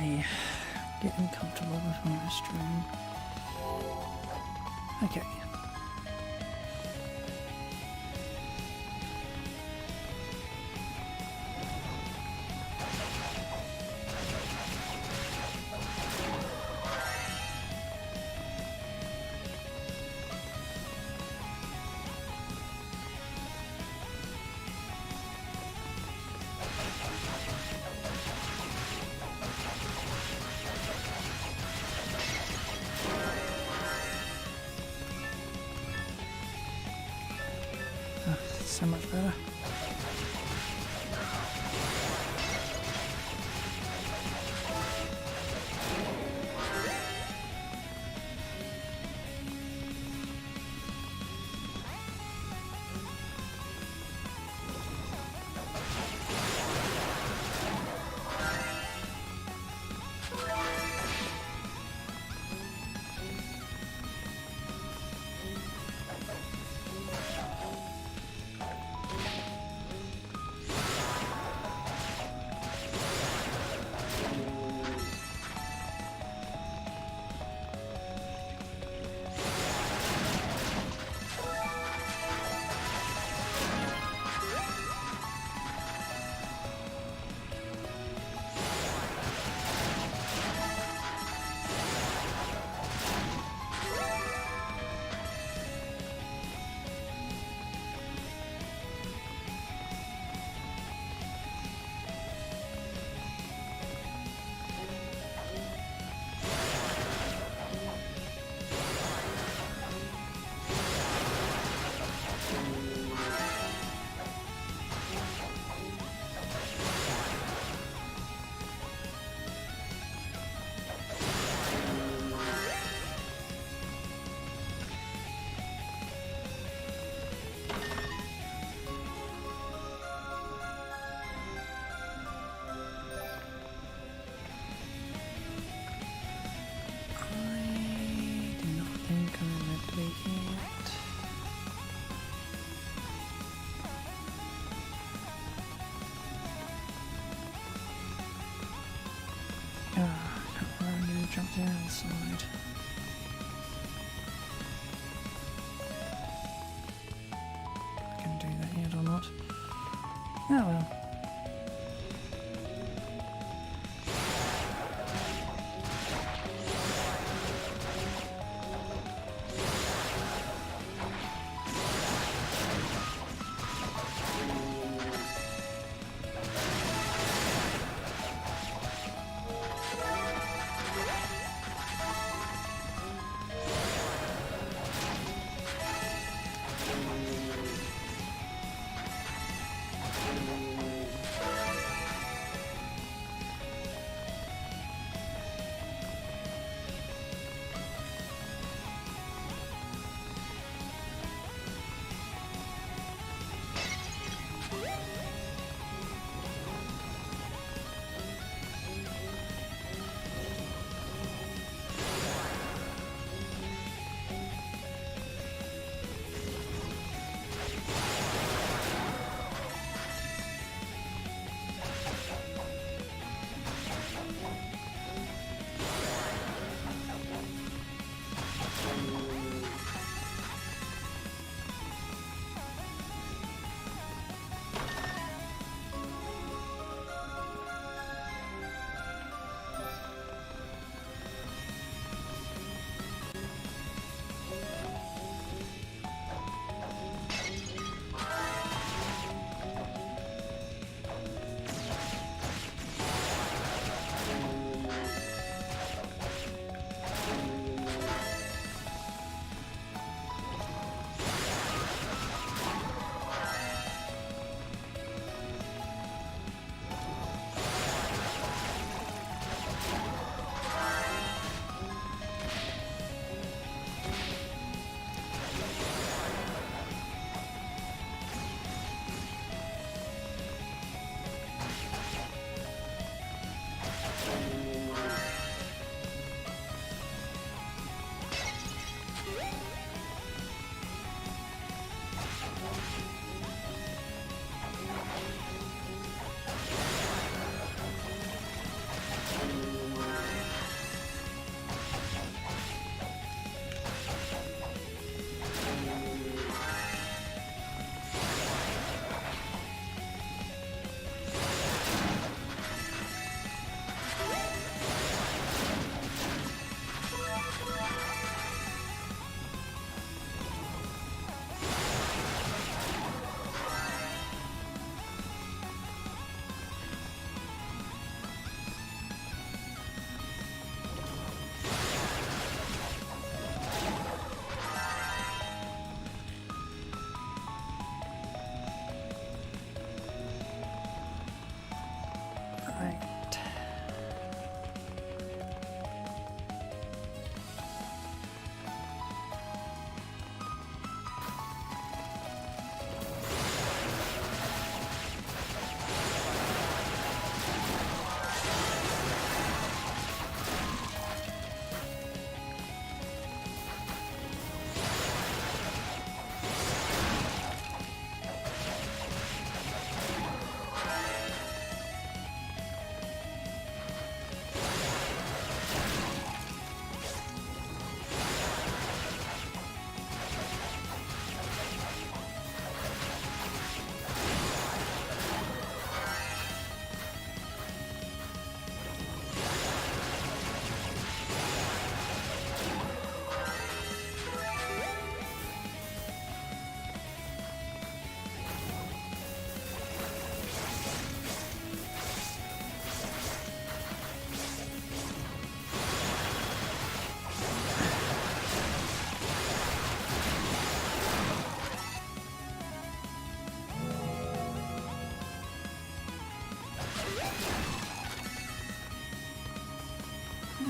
Okay, getting comfortable before I stream. Okay. So much better. Jump down inside. I can do that yet or not? Oh well.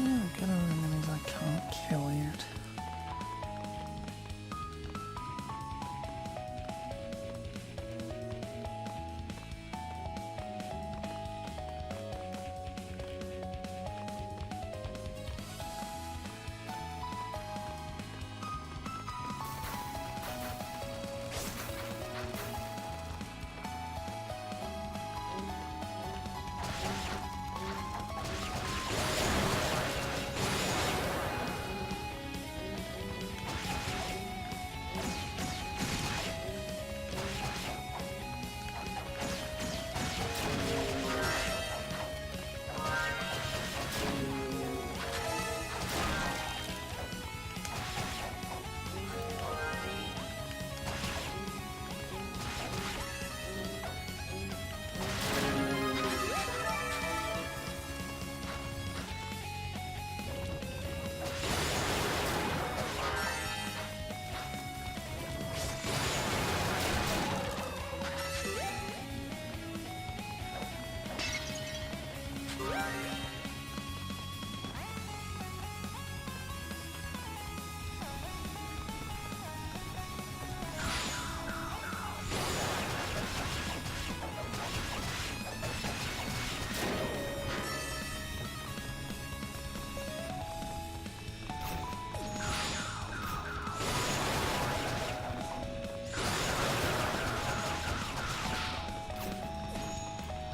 Get other enemies I can't kill yet.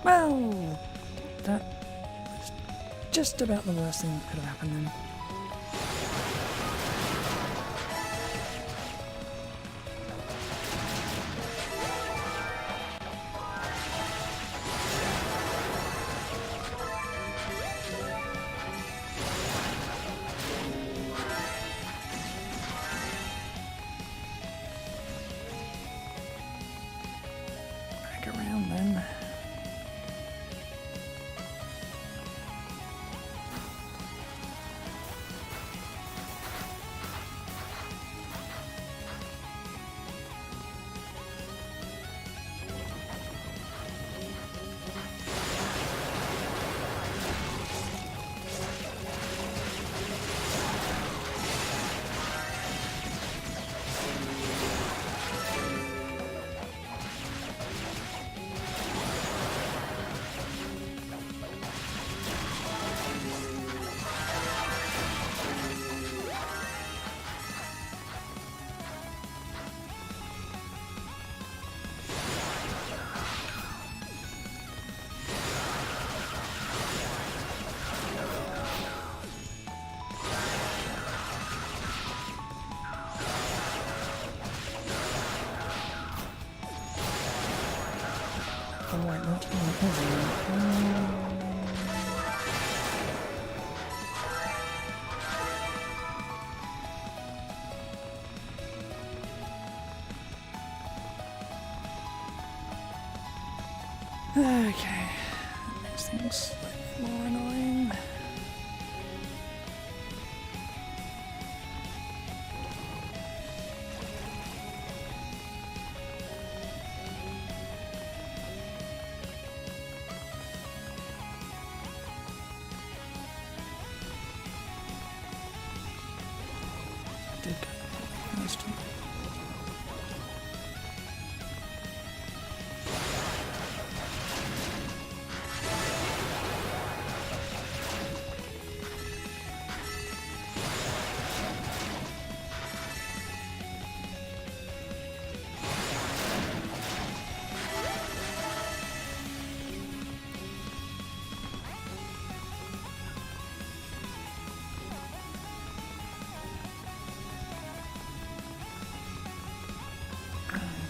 Well, that was just about the worst thing that could have happened then. Back around then. Oh wait, not okay, that makes things slightly more annoying. Did go last time.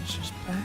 It's just back.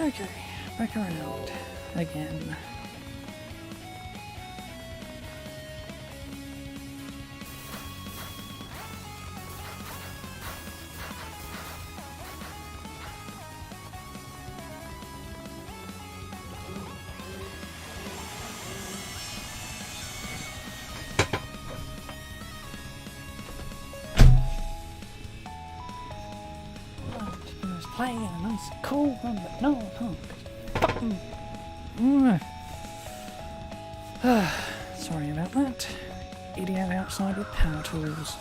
Okay, back around again. Playing in a nice cool one, but no, fucking. Sorry about that. Idiot outside with power tools.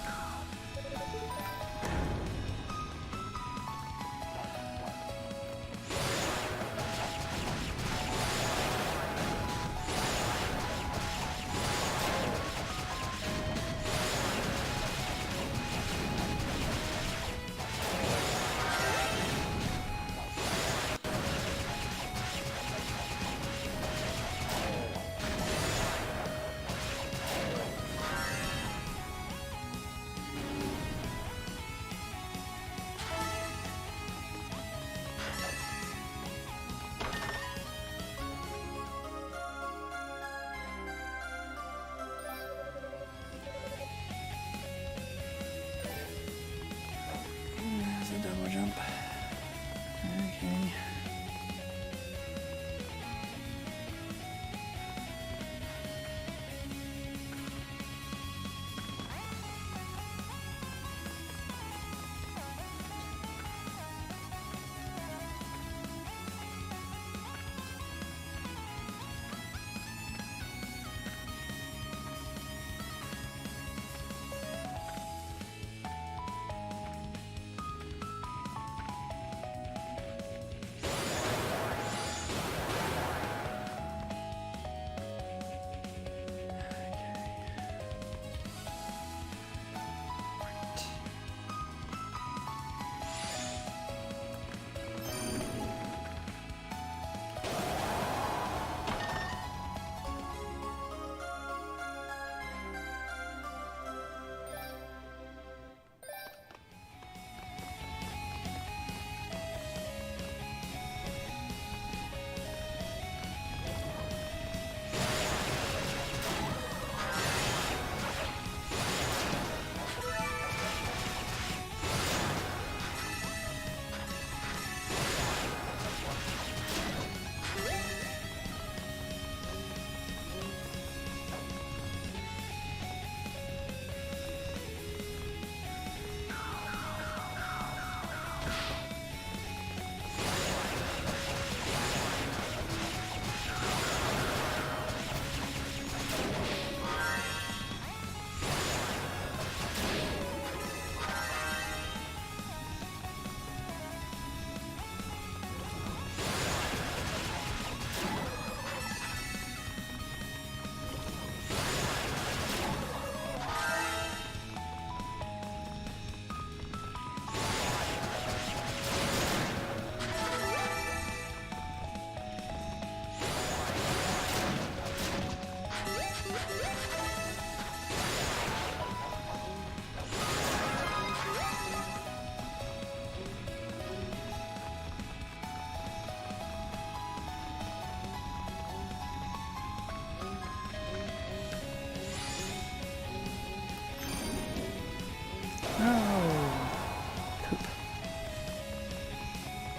Double jump. Okay.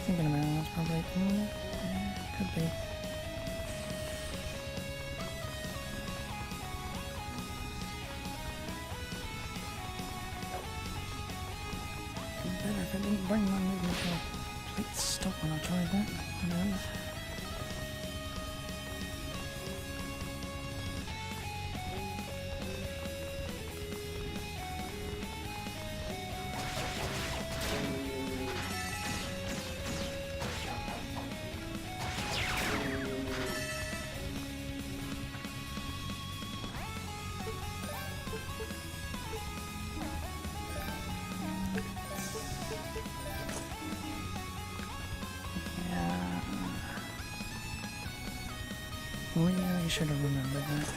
Thinking about it, that's probably could be. Better if I didn't bring my movement to a complete stop when I tried that. Who knows? Really should have remembered that.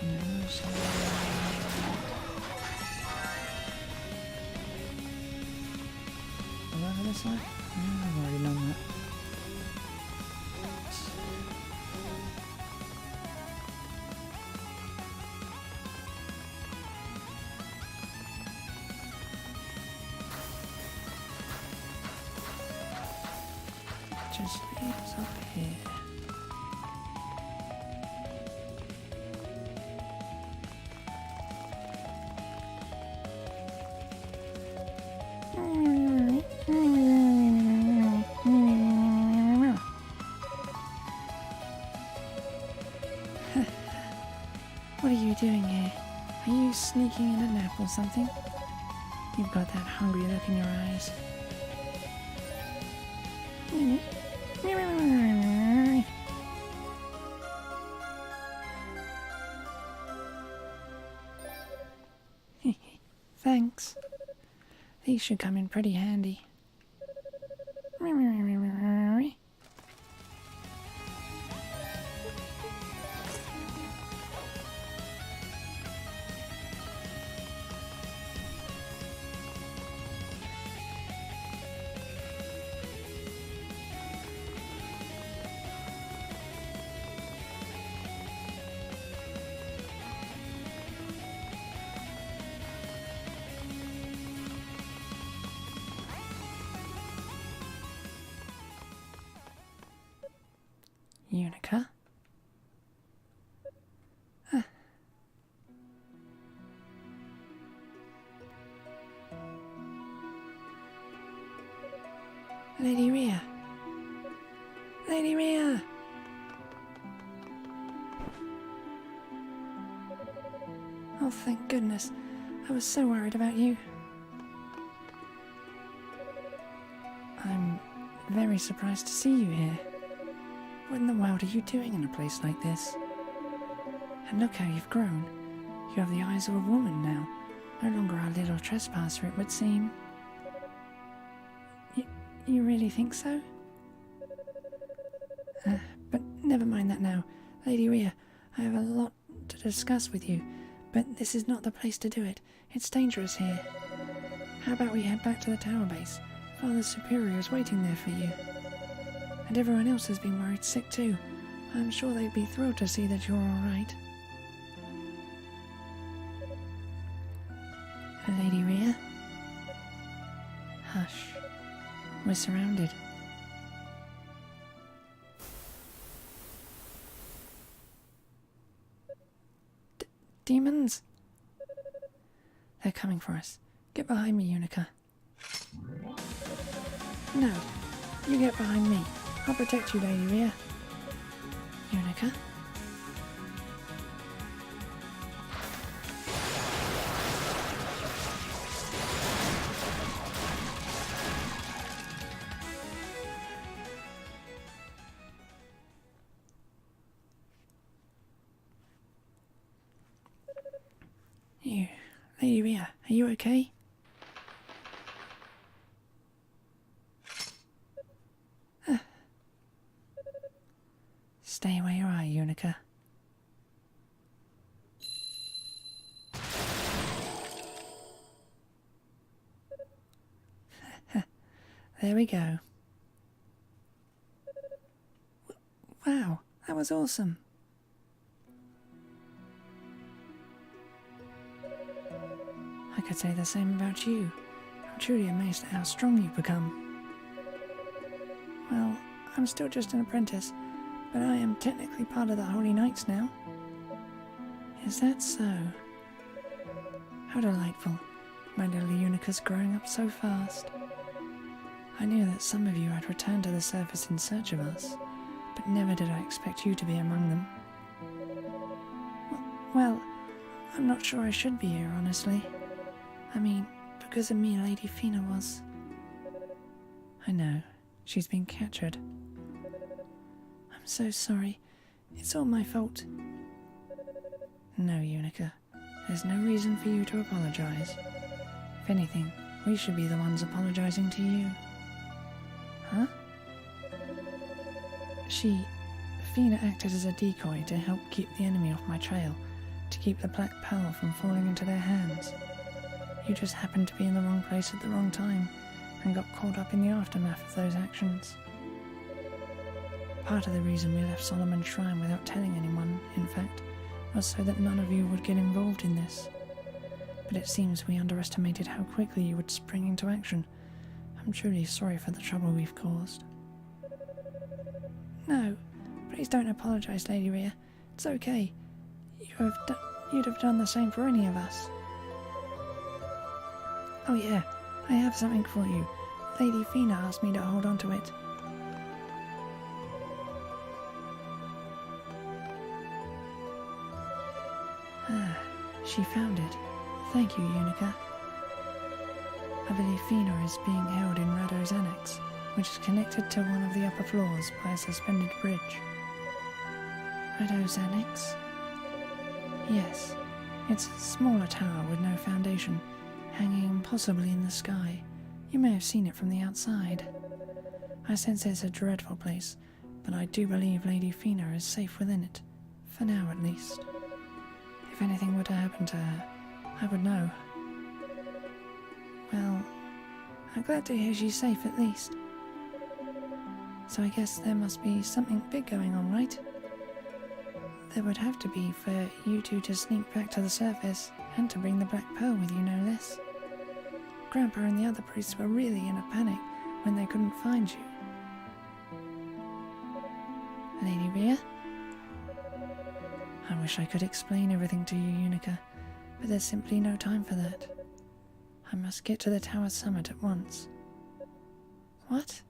No sound. Over this side? No, I've already done that. Just leaves up here. What are you doing here? Are you sneaking in a nap or something? You've got that hungry look in your eyes. Thanks. These should come in pretty handy. Yunica? Lady Rhea! Lady Rhea! Oh, thank goodness. I was so worried about you. I'm very surprised to see you here. What in the world are you doing in a place like this? And look how you've grown. You have the eyes of a woman now. No longer a little trespasser, it would seem. You really think so? But never mind that now. Lady Rhea, I have a lot to discuss with you, but this is not the place to do it. It's dangerous here. How about we head back to the tower base? Father Superior is waiting there for you. And everyone else has been worried sick too. I'm sure they'd be thrilled to see that you're alright. Lady Rhea? Hush. We're surrounded. Demons? They're coming for us. Get behind me, Yunica. No, you get behind me. I'll protect you, Lady Rhea. Yunica? Lady Rhea, are you okay? Stay where you are, Yunica. There we go. Wow, that was awesome. I could say the same about you. I'm truly amazed at how strong you've become. Well, I'm still just an apprentice, but I am technically part of the Holy Knights now. Is that so? How delightful. My little Unica's growing up so fast. I knew that some of you had returned to the surface in search of us, but never did I expect you to be among them. Well, I'm not sure I should be here, honestly. I mean, because of me, Lady Fina was. I know, she's been captured. I'm so sorry. It's all my fault. No, Yunica. There's no reason for you to apologize. If anything, we should be the ones apologizing to you. Huh? Fina acted as a decoy to help keep the enemy off my trail, to keep the Black Pearl from falling into their hands. You just happened to be in the wrong place at the wrong time and got caught up in the aftermath of those actions. Part of the reason we left Solomon's Shrine without telling anyone, in fact, was so that none of you would get involved in this. But it seems we underestimated how quickly you would spring into action. I'm truly sorry for the trouble we've caused. No, please don't apologise, Lady Rhea. It's okay. You'd have done the same for any of us. Oh yeah, I have something for you. Lady Fina asked me to hold on to it. Ah, she found it. Thank you, Yunica. I believe Fina is being held in Rado's annex, which is connected to one of the upper floors by a suspended bridge. Rado's annex? Yes, it's a smaller tower with no foundation, hanging possibly in the sky. You may have seen it from the outside. I sense it's a dreadful place, but I do believe Lady Fina is safe within it, for now at least. If anything were to happen to her, I would know. Well, I'm glad to hear she's safe at least. So I guess there must be something big going on, right? There would have to be for you two to sneak back to the surface and to bring the Black Pearl with you, no less. Grandpa and the other priests were really in a panic when they couldn't find you. Lady Rhea? I wish I could explain everything to you, Yunica, but there's simply no time for that. I must get to the tower summit at once. What?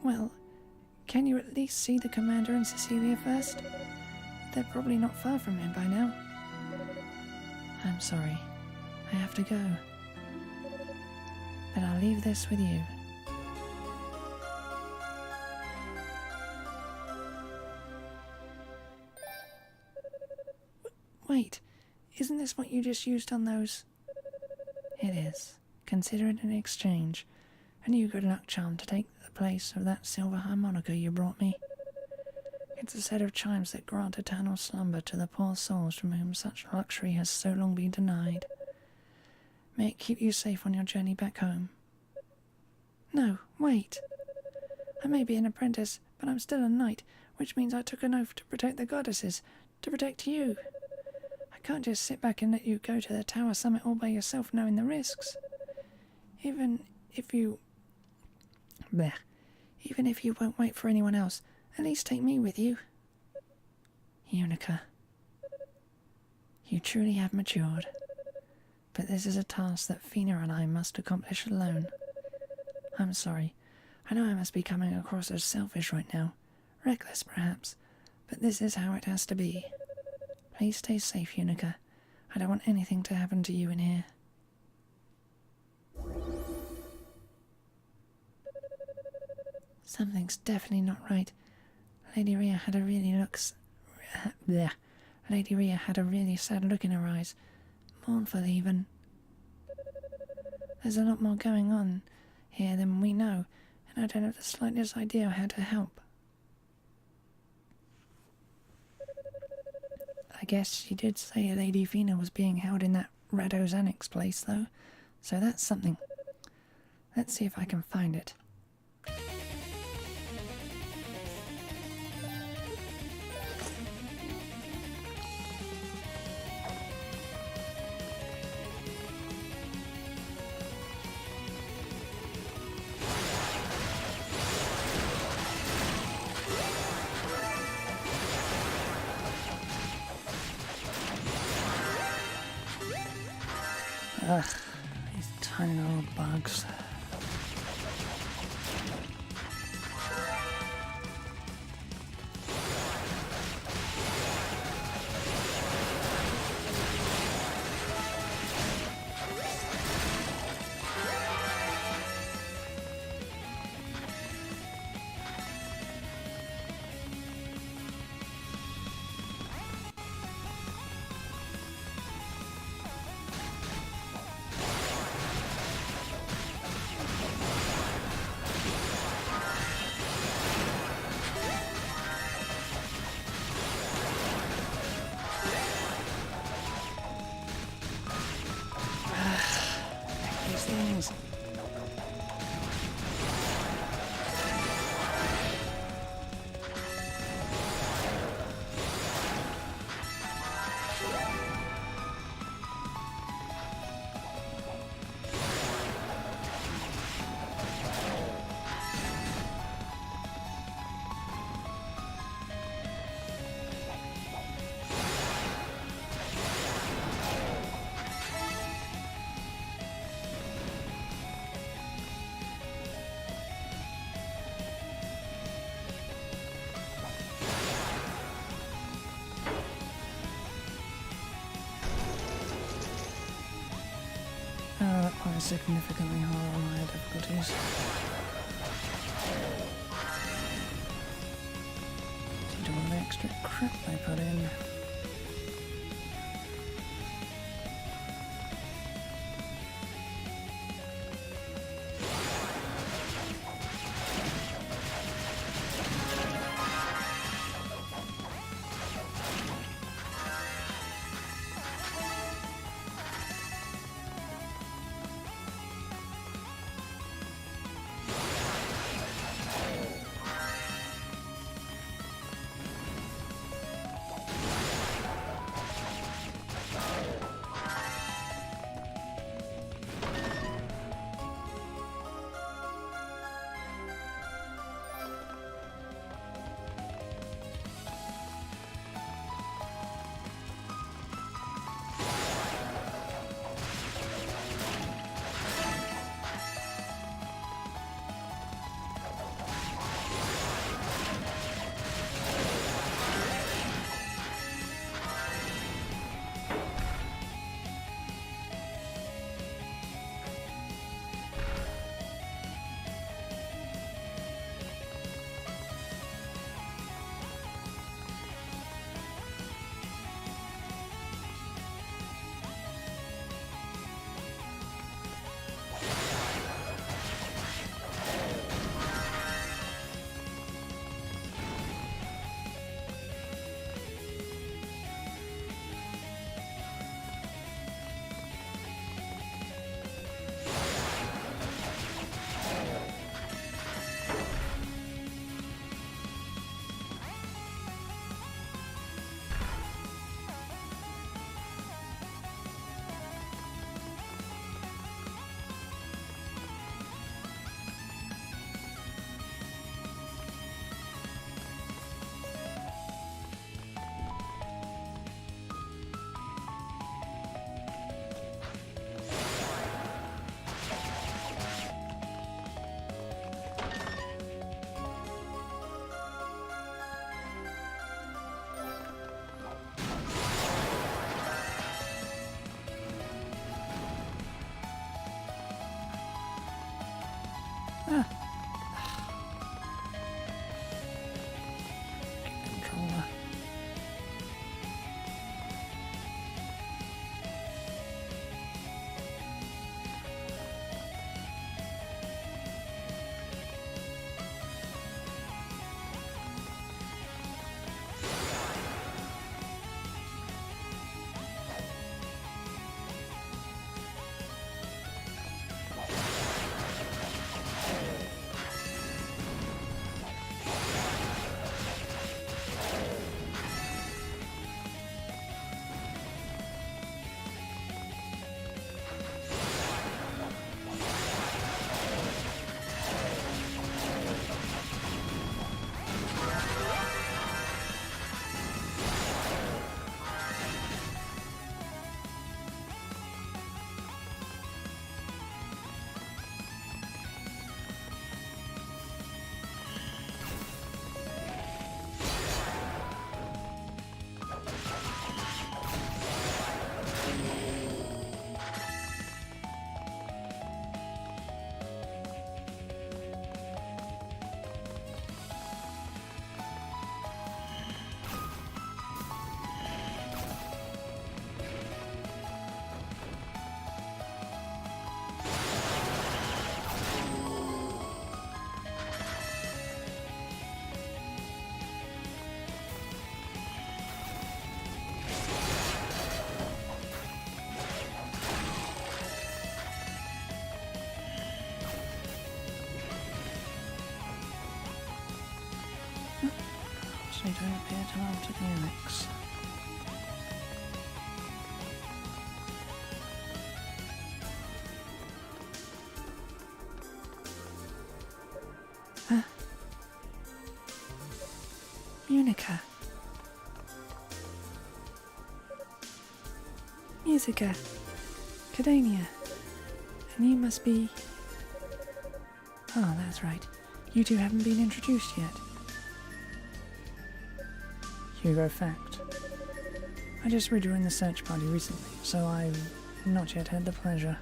Well, can you at least see the Commander and Cecilia first? They're probably not far from here by now. I'm sorry. I have to go. But I'll leave this with you. Wait, isn't this what you just used on those? It is. Consider it an exchange. A new good luck charm to take the place of that silver harmonica you brought me. It's a set of chimes that grant eternal slumber to the poor souls from whom such luxury has so long been denied. May it keep you safe on your journey back home. No, wait. I may be an apprentice, but I'm still a knight, which means I took an oath to protect the goddesses, to protect you. I can't just sit back and let you go to the tower summit all by yourself knowing the risks. Even if you won't wait for anyone else, at least take me with you. Yunica, you truly have matured. But this is a task that Fina and I must accomplish alone. I'm sorry. I know I must be coming across as selfish right now. Reckless, perhaps. But this is how it has to be. Please stay safe, Yunica. I don't want anything to happen to you in here. Something's definitely not right. Lady Rhea had a really sad look in her eyes. Mournful even. There's a lot more going on here than we know, and I don't have the slightest idea how to help. I guess she did say Lady Fina was being held in that Rado's annex place, though, so that's something. Let's see if I can find it. Ugh, these tiny little bugs. quite significantly harder on higher difficulties. Due to all the extra crap they put in. Ah. Controller. So don't appear to alter the annex. Yunica. Yunica. Cadania. And you must be... Oh, that's right. You two haven't been introduced yet. Hugo Fact. I just rejoined the search party recently, so I've not yet had the pleasure.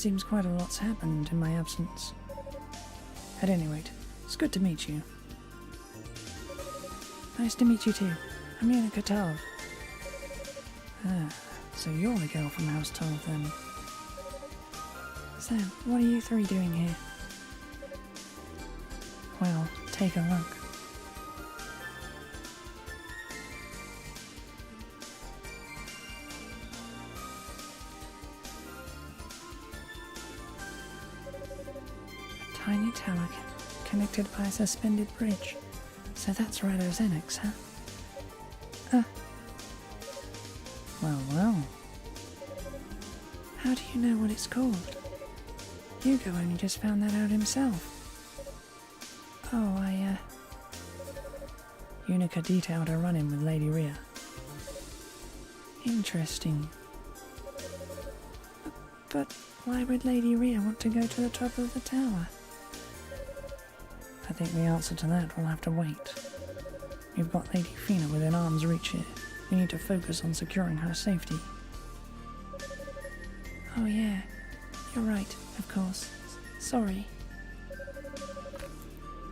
seems quite a lot's happened in my absence. At any rate, it's good to meet you. Nice to meet you too. I'm Yunica. Ah, so you're the girl from House 12 then. So, what are you three doing here? Well, take a look. A tiny tower connected by a suspended bridge. So that's Rhydozenex, huh? Well. How do you know what it's called? Hugo only just found that out himself. Oh, Yunica detailed her run-in with Lady Rhea. Interesting. But why would Lady Rhea want to go to the top of the tower? I think the answer to that will have to wait. We've got Lady Fina within arm's reach here. We need to focus on securing her safety. Oh yeah, you're right, of course. Sorry.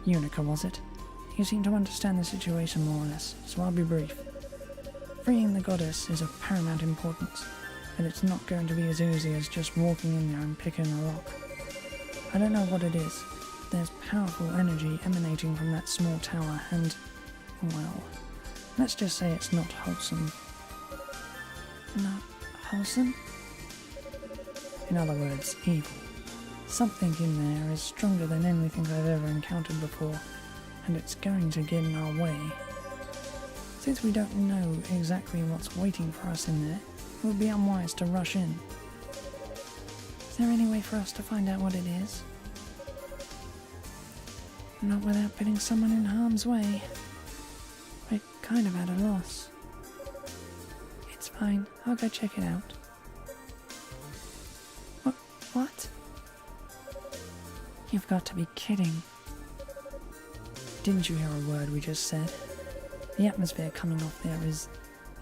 Yunica, was it? You seem to understand the situation more or less, so I'll be brief. Freeing the goddess is of paramount importance, but it's not going to be as easy as just walking in there and picking a lock. I don't know what it is. There's powerful energy emanating from that small tower and, well, let's just say it's not wholesome. Not wholesome? In other words, evil. Something in there is stronger than anything I've ever encountered before, and it's going to get in our way. Since we don't know exactly what's waiting for us in there, it would be unwise to rush in. Is there any way for us to find out what it is? Not without putting someone in harm's way. We're kind of at a loss. It's fine, I'll go check it out. What? You've got to be kidding. Didn't you hear a word we just said? The atmosphere coming off there is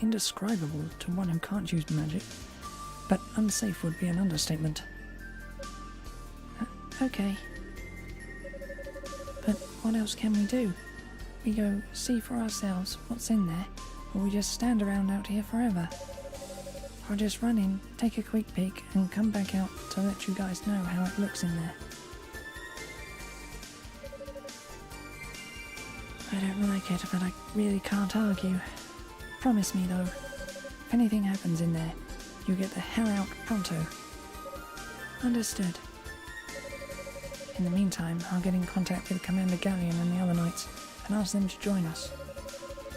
indescribable to one who can't use magic, but unsafe would be an understatement. Okay. But what else can we do? We go see for ourselves what's in there, or we just stand around out here forever? Or just run in, take a quick peek, and come back out to let you guys know how it looks in there. I don't like it, but I really can't argue. Promise me though, if anything happens in there, you get the hell out pronto. Understood. In the meantime, I'll get in contact with Commander Galleon and the other knights and ask them to join us.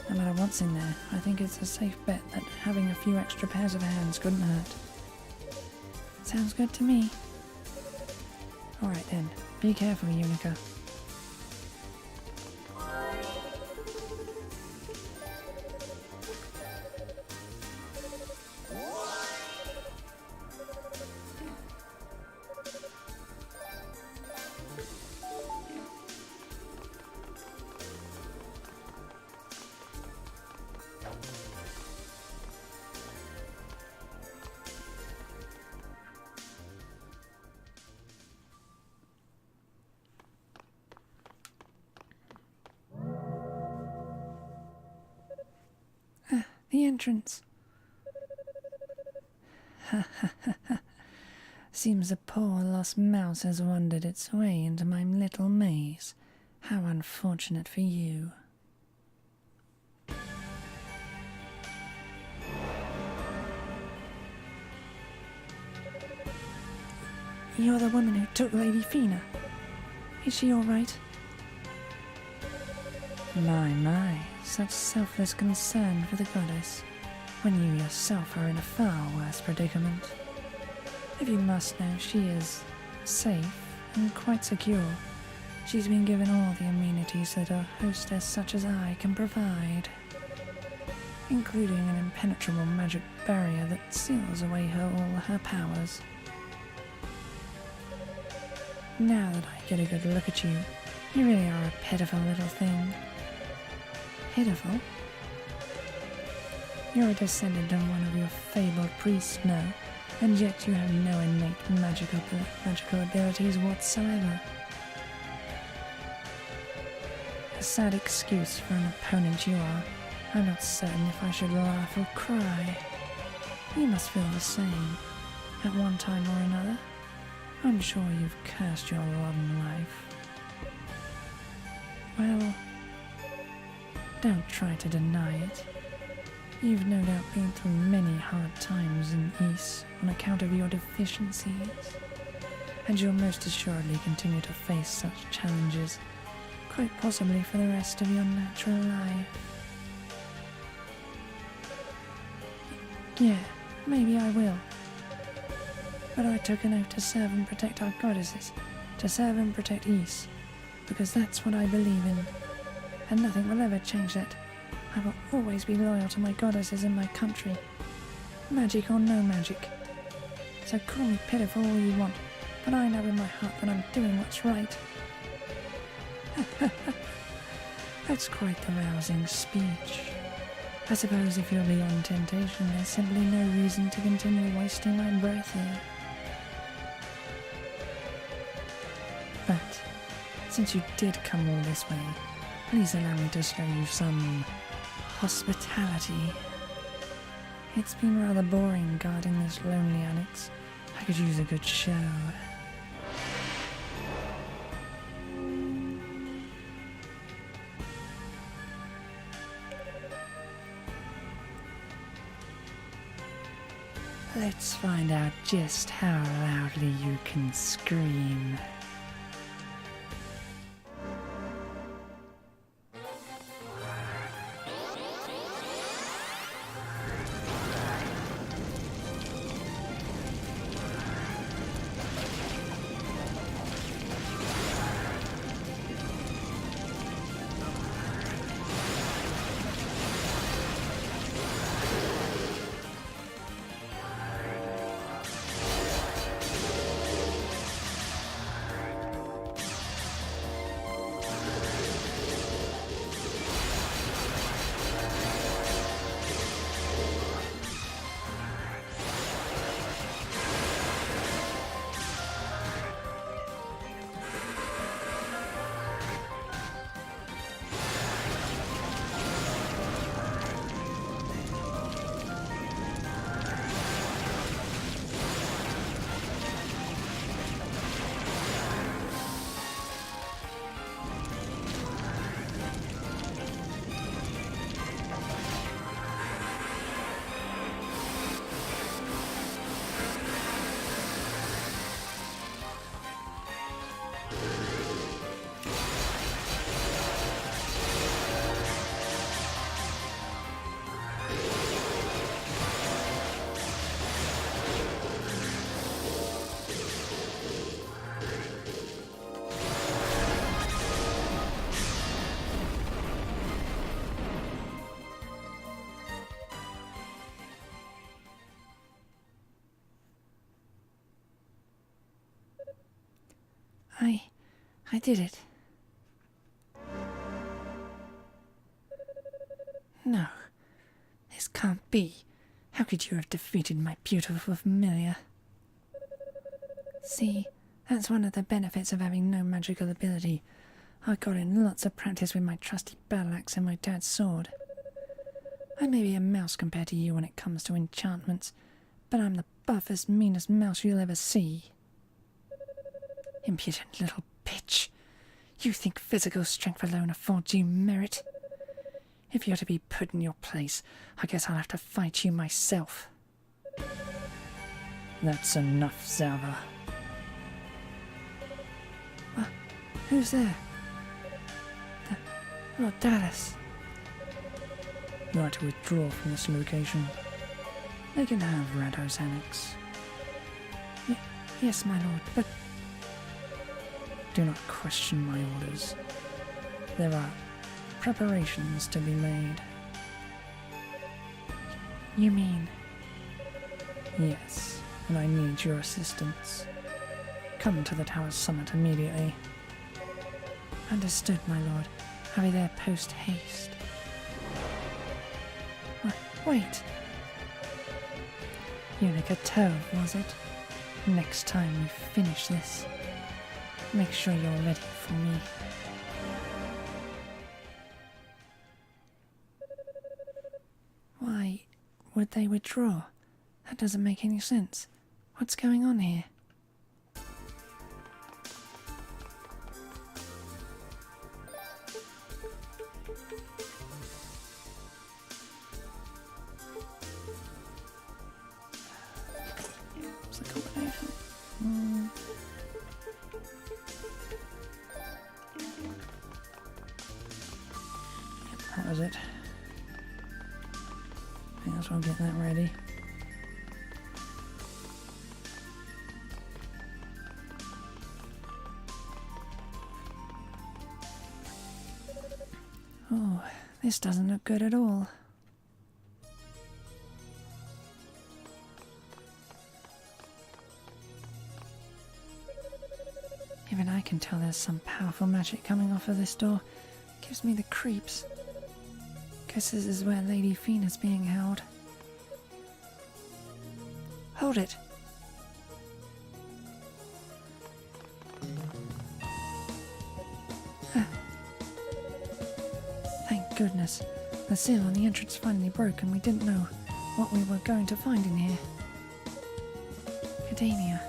No matter what's in there, I think it's a safe bet that having a few extra pairs of hands couldn't hurt. Sounds good to me. Alright then, be careful, Yunica. The entrance. Ha ha ha ha. Seems a poor lost mouse has wandered its way into my little maze. How unfortunate for you. You're the woman who took Lady Fina. Is she alright? My, such selfless concern for the goddess, when you yourself are in a far worse predicament. If you must know, she is safe and quite secure. She's been given all the amenities that a hostess such as I can provide, including an impenetrable magic barrier that seals away all her powers. Now that I get a good look at you, you really are a pitiful little thing. Pitiful? You're a descendant of one of your fabled priests, no? and yet you have no innate magical abilities whatsoever. A sad excuse for an opponent you are. I'm not certain if I should laugh or cry. You must feel the same, at one time or another. I'm sure you've cursed your lot in life. Well, don't try to deny it. You've no doubt been through many hard times in Ys on account of your deficiencies, and you'll most assuredly continue to face such challenges, quite possibly for the rest of your natural life. Yeah, maybe I will. But I took an oath to serve and protect our goddesses, to serve and protect Ys, because that's what I believe in, and nothing will ever change that. I will always be loyal to my goddesses and my country, magic or no magic. So call me pitiful all you want, but I know in my heart that I'm doing what's right. That's quite the rousing speech. I suppose if you're beyond temptation, there's simply no reason to continue wasting my breath here. But, since you did come all this way, please allow me to show you some hospitality. It's been rather boring guarding this lonely annex. I could use a good show. Let's find out just how loudly you can scream. I did it. No, this can't be. How could you have defeated my beautiful familiar? See, that's one of the benefits of having no magical ability. I got in lots of practice with my trusty battle axe and my dad's sword. I may be a mouse compared to you when it comes to enchantments, but I'm the buffest, meanest mouse you'll ever see. Impudent little bitch. You think physical strength alone affords you merit? If you're to be put in your place, I guess I'll have to fight you myself. That's enough, Zava. Who's there? Lord Dallas. You are to withdraw from this location. They can have Rado's annex. Yes, my lord, but... Do not question my orders. There are preparations to be made. You mean? Yes, and I need your assistance. Come to the tower's summit immediately. Understood, my lord. I'll be there post-haste. Wait. Yunica 2, was it? Next time we finish this, make sure you're ready for me. Why would they withdraw? That doesn't make any sense. What's going on here? What's the combination? Yep, that was it. I guess we'll get that ready. Oh, this doesn't look good at all. Even I can tell there's some powerful magic coming off of this door. Gives me the creeps. Guess this is where Lady Fina's being held. Hold it! Thank goodness. The seal on the entrance finally broke and we didn't know what we were going to find in here. Cadania,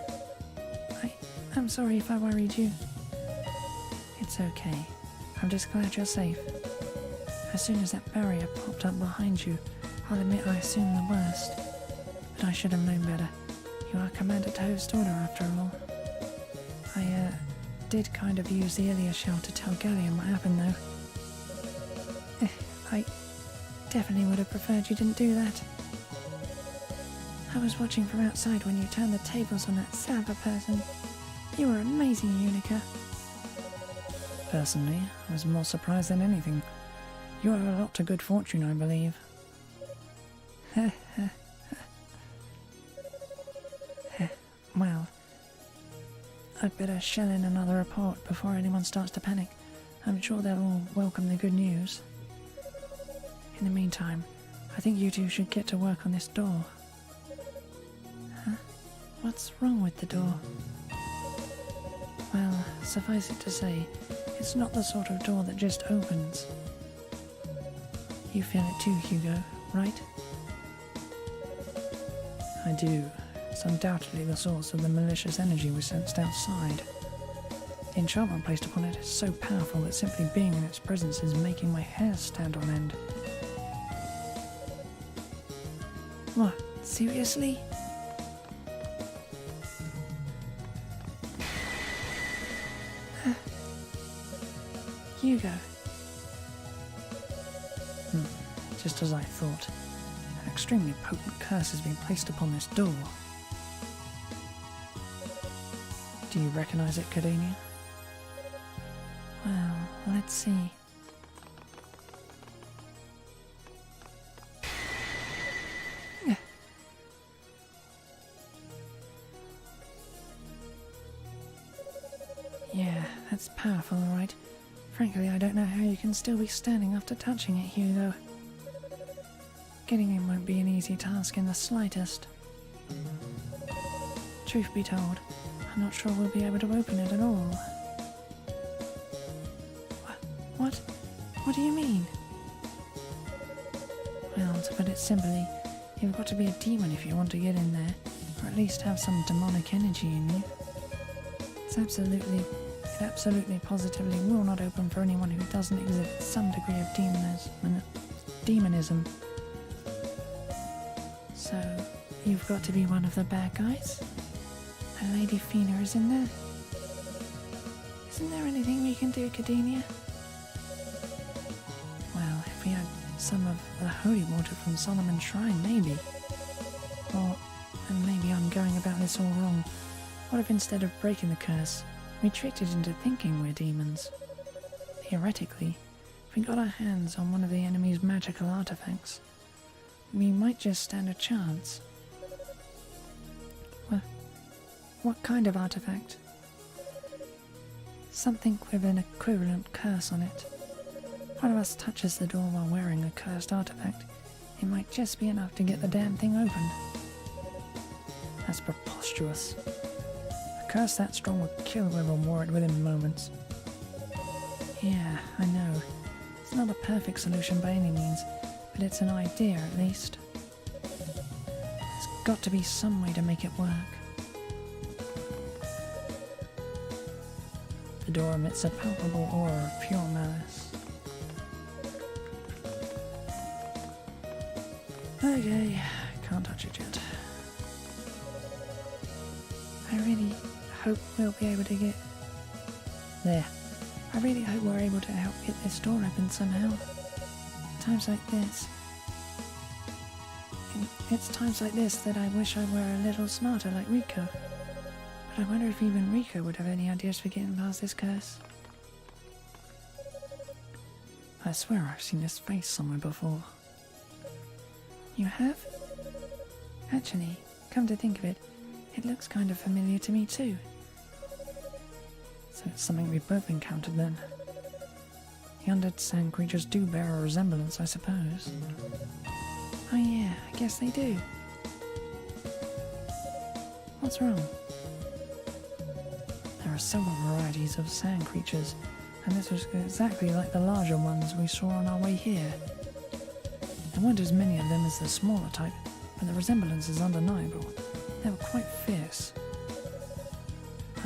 I'm sorry if I worried you. It's okay. I'm just glad you're safe. As soon as that barrier popped up behind you, I'll admit I assumed the worst. But I should have known better. You are Commander Tove's daughter after all. I did kind of use the Ilia shell to tell Gallion what happened though. I definitely would have preferred you didn't do that. I was watching from outside when you turned the tables on that Sava person. You were amazing, Yunica. Personally, I was more surprised than anything. You owe a lot to good fortune, I believe. Well, I'd better shell in another report before anyone starts to panic. I'm sure they'll all welcome the good news. In the meantime, I think you two should get to work on this door. Huh? What's wrong with the door? Well, suffice it to say, it's not the sort of door that just opens. You feel it too, Hugo, right? I do. It's undoubtedly the source of the malicious energy we sensed outside. The enchantment placed upon it is so powerful that simply being in its presence is making my hair stand on end. What? Seriously? Hugo. Just as I thought. An extremely potent curse has been placed upon this door. Do you recognize it, Cadania? Well, let's see. Yeah, that's powerful, alright. Frankly, I don't know how you can still be standing after touching it, Hugo. Getting in won't be an easy task in the slightest. Truth be told, I'm not sure we'll be able to open it at all. What? What do you mean? Well, to put it simply, you've got to be a demon if you want to get in there, or at least have some demonic energy in you. It absolutely positively will not open for anyone who doesn't exhibit some degree of demonism. So, you've got to be one of the bad guys? And Lady Fina is in there? Isn't there anything we can do, Cadania? Well, if we had some of the holy water from Solomon's Shrine, maybe. Or, and maybe I'm going about this all wrong. What if instead of breaking the curse, we tricked it into thinking we're demons? Theoretically, if we got our hands on one of the enemy's magical artifacts, we might just stand a chance. Well, what kind of artifact? Something with an equivalent curse on it. If one of us touches the door while wearing a cursed artifact, it might just be enough to get the damn thing open. That's preposterous. A curse that strong would kill whoever wore it within moments. Yeah, I know. It's not a perfect solution by any means, but it's an idea at least. There's got to be some way to make it work. The door emits a palpable aura of pure malice. Okay, can't touch it yet. I really hope we'll be able to get... There. I really hope we're able to help get this door open somehow. Times like this. It's times like this that I wish I were a little smarter like Rico. But I wonder if even Rico would have any ideas for getting past this curse. I swear I've seen this face somewhere before. You have? Actually, come to think of it, it looks kind of familiar to me too. So it's something we've both encountered then. The undead sand creatures do bear a resemblance, I suppose. Oh yeah, I guess they do. What's wrong? There are several varieties of sand creatures, and this was exactly like the larger ones we saw on our way here. There weren't as many of them as the smaller type, but the resemblance is undeniable. They were quite fierce.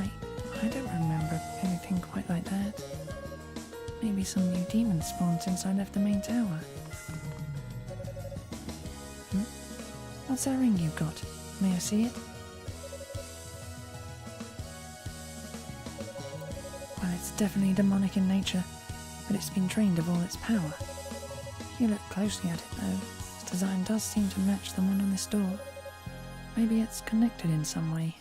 I don't remember anything quite like that. Maybe some new demons spawned since I left the main tower. What's that ring you've got? May I see it? Well, it's definitely demonic in nature, but it's been drained of all its power. If you look closely at it though, its design does seem to match the one on this door. Maybe it's connected in some way.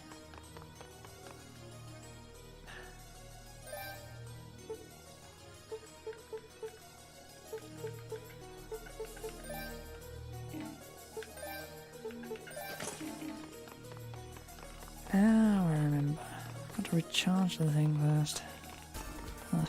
Now I remember. Got to recharge the thing first. Ugh.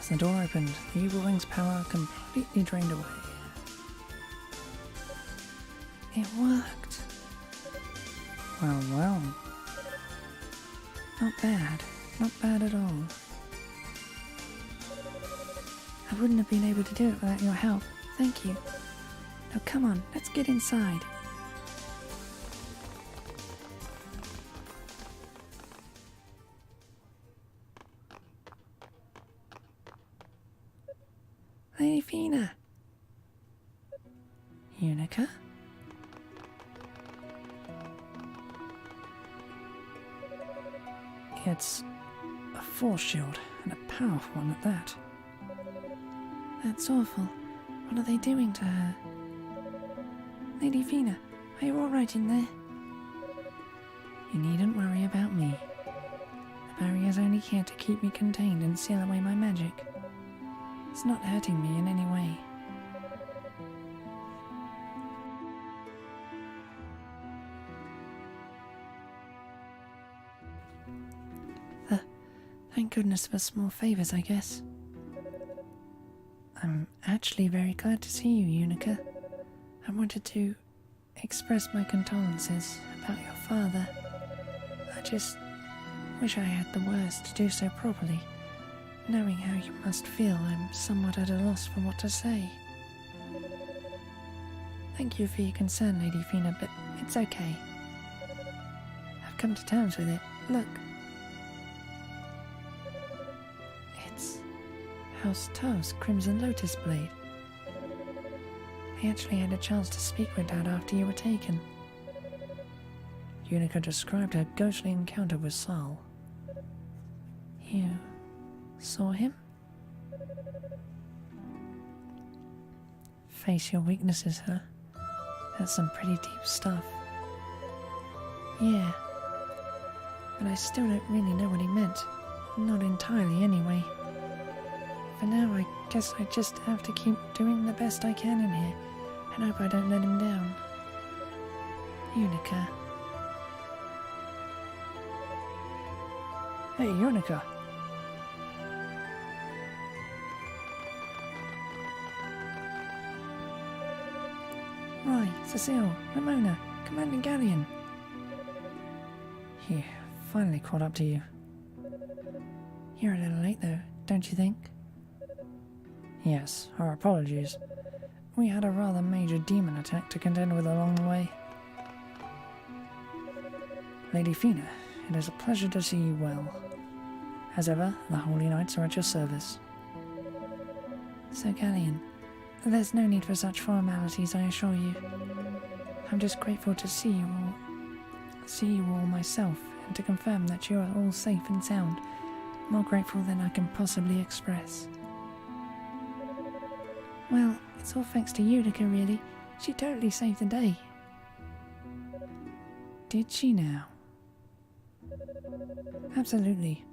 As the door opened, the evil wing's power completely drained away. It worked. Well, well. Not bad. Not bad at all. I wouldn't have been able to do it without your help. Thank you. Now come on, let's get inside. Lady Fina. Yunica? It's a force shield, and a powerful one at that. That's awful. What are they doing to her? Lady Fina, are you alright in there? You needn't worry about me. The barrier's only here to keep me contained and seal away my magic. It's not hurting me in any way. Thank goodness for small favours, I guess. I'm actually very glad to see you, Yunica. I wanted to express my condolences about your father. I just wish I had the words to do so properly. Knowing how you must feel, I'm somewhat at a loss for what to say. Thank you for your concern, Lady Fina, but it's okay. I've come to terms with it. Look. It's House Tao's Crimson Lotus Blade. I actually had a chance to speak with Dad after you were taken. Yunica described her ghostly encounter with Saul. You saw him? Face your weaknesses, huh? That's some pretty deep stuff. Yeah. But I still don't really know what he meant. Not entirely, anyway. For now, I guess I just have to keep doing the best I can in here, and hope I don't let him down. Yunica. Hey, Yunica. Roy, Cecile, Ramona, Commander Galleon. Phew, finally caught up to you. You're a little late though, don't you think? Yes, our apologies. We had a rather major demon attack to contend with along the way. Lady Fina, it is a pleasure to see you well. As ever, the Holy Knights are at your service. Sir Galleon, there's no need for such formalities, I assure you. I'm just grateful to see you all myself, and to confirm that you are all safe and sound. More grateful than I can possibly express. Well, it's all thanks to Yunica, really. She totally saved the day. Did she now? Absolutely.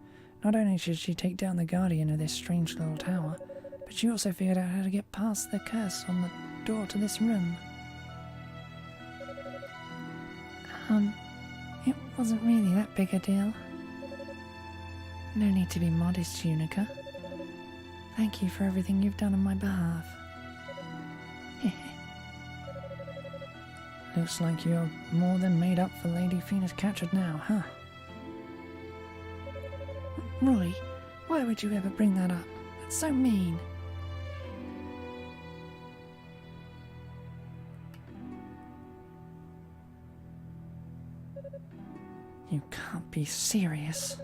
Not only did she take down the guardian of this strange little tower, but she also figured out how to get past the curse on the door to this room. It wasn't really that big a deal. No need to be modest, Yunica. Thank you for everything you've done on my behalf. Looks like you're more than made up for Lady Fina's captured now, huh? Roy, why would you ever bring that up? That's so mean. You can't be serious.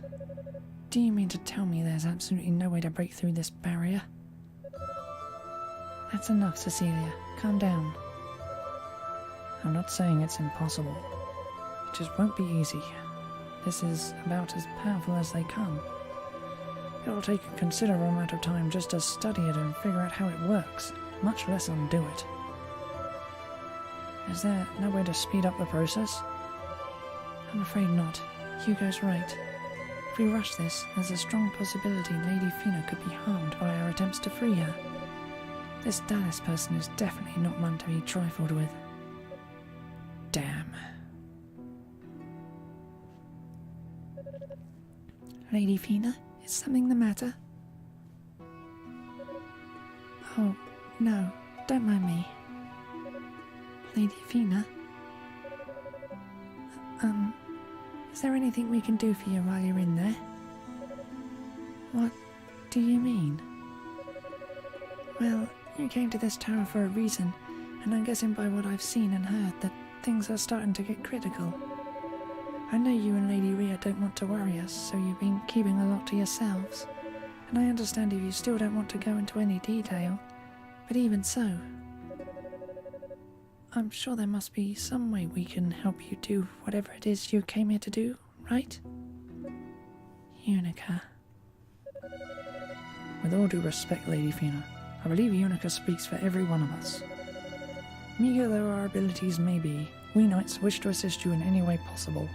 Do you mean to tell me there's absolutely no way to break through this barrier? That's enough, Cecilia. Calm down. I'm not saying it's impossible. It just won't be easy. This is about as powerful as they come. It'll take a considerable amount of time just to study it and figure out how it works, much less undo it. Is there no way to speed up the process? I'm afraid not. Hugo's right. If we rush this, there's a strong possibility Lady Fina could be harmed by our attempts to free her. This Dallas person is definitely not one to be trifled with. Damn. Lady Fina, is something the matter? Oh, no, don't mind me. Lady Fina? Is there anything we can do for you while you're in there? What do you mean? Well, you came to this tower for a reason, and I'm guessing by what I've seen and heard that things are starting to get critical. I know you and Lady Rhea don't want to worry us, so you've been keeping a lot to yourselves. And I understand if you still don't want to go into any detail, but even so, I'm sure there must be some way we can help you do whatever it is you came here to do, right? Yunica. With all due respect, Lady Fina, I believe Yunica speaks for every one of us. Meager though our abilities may be, we knights wish to assist you in any way possible.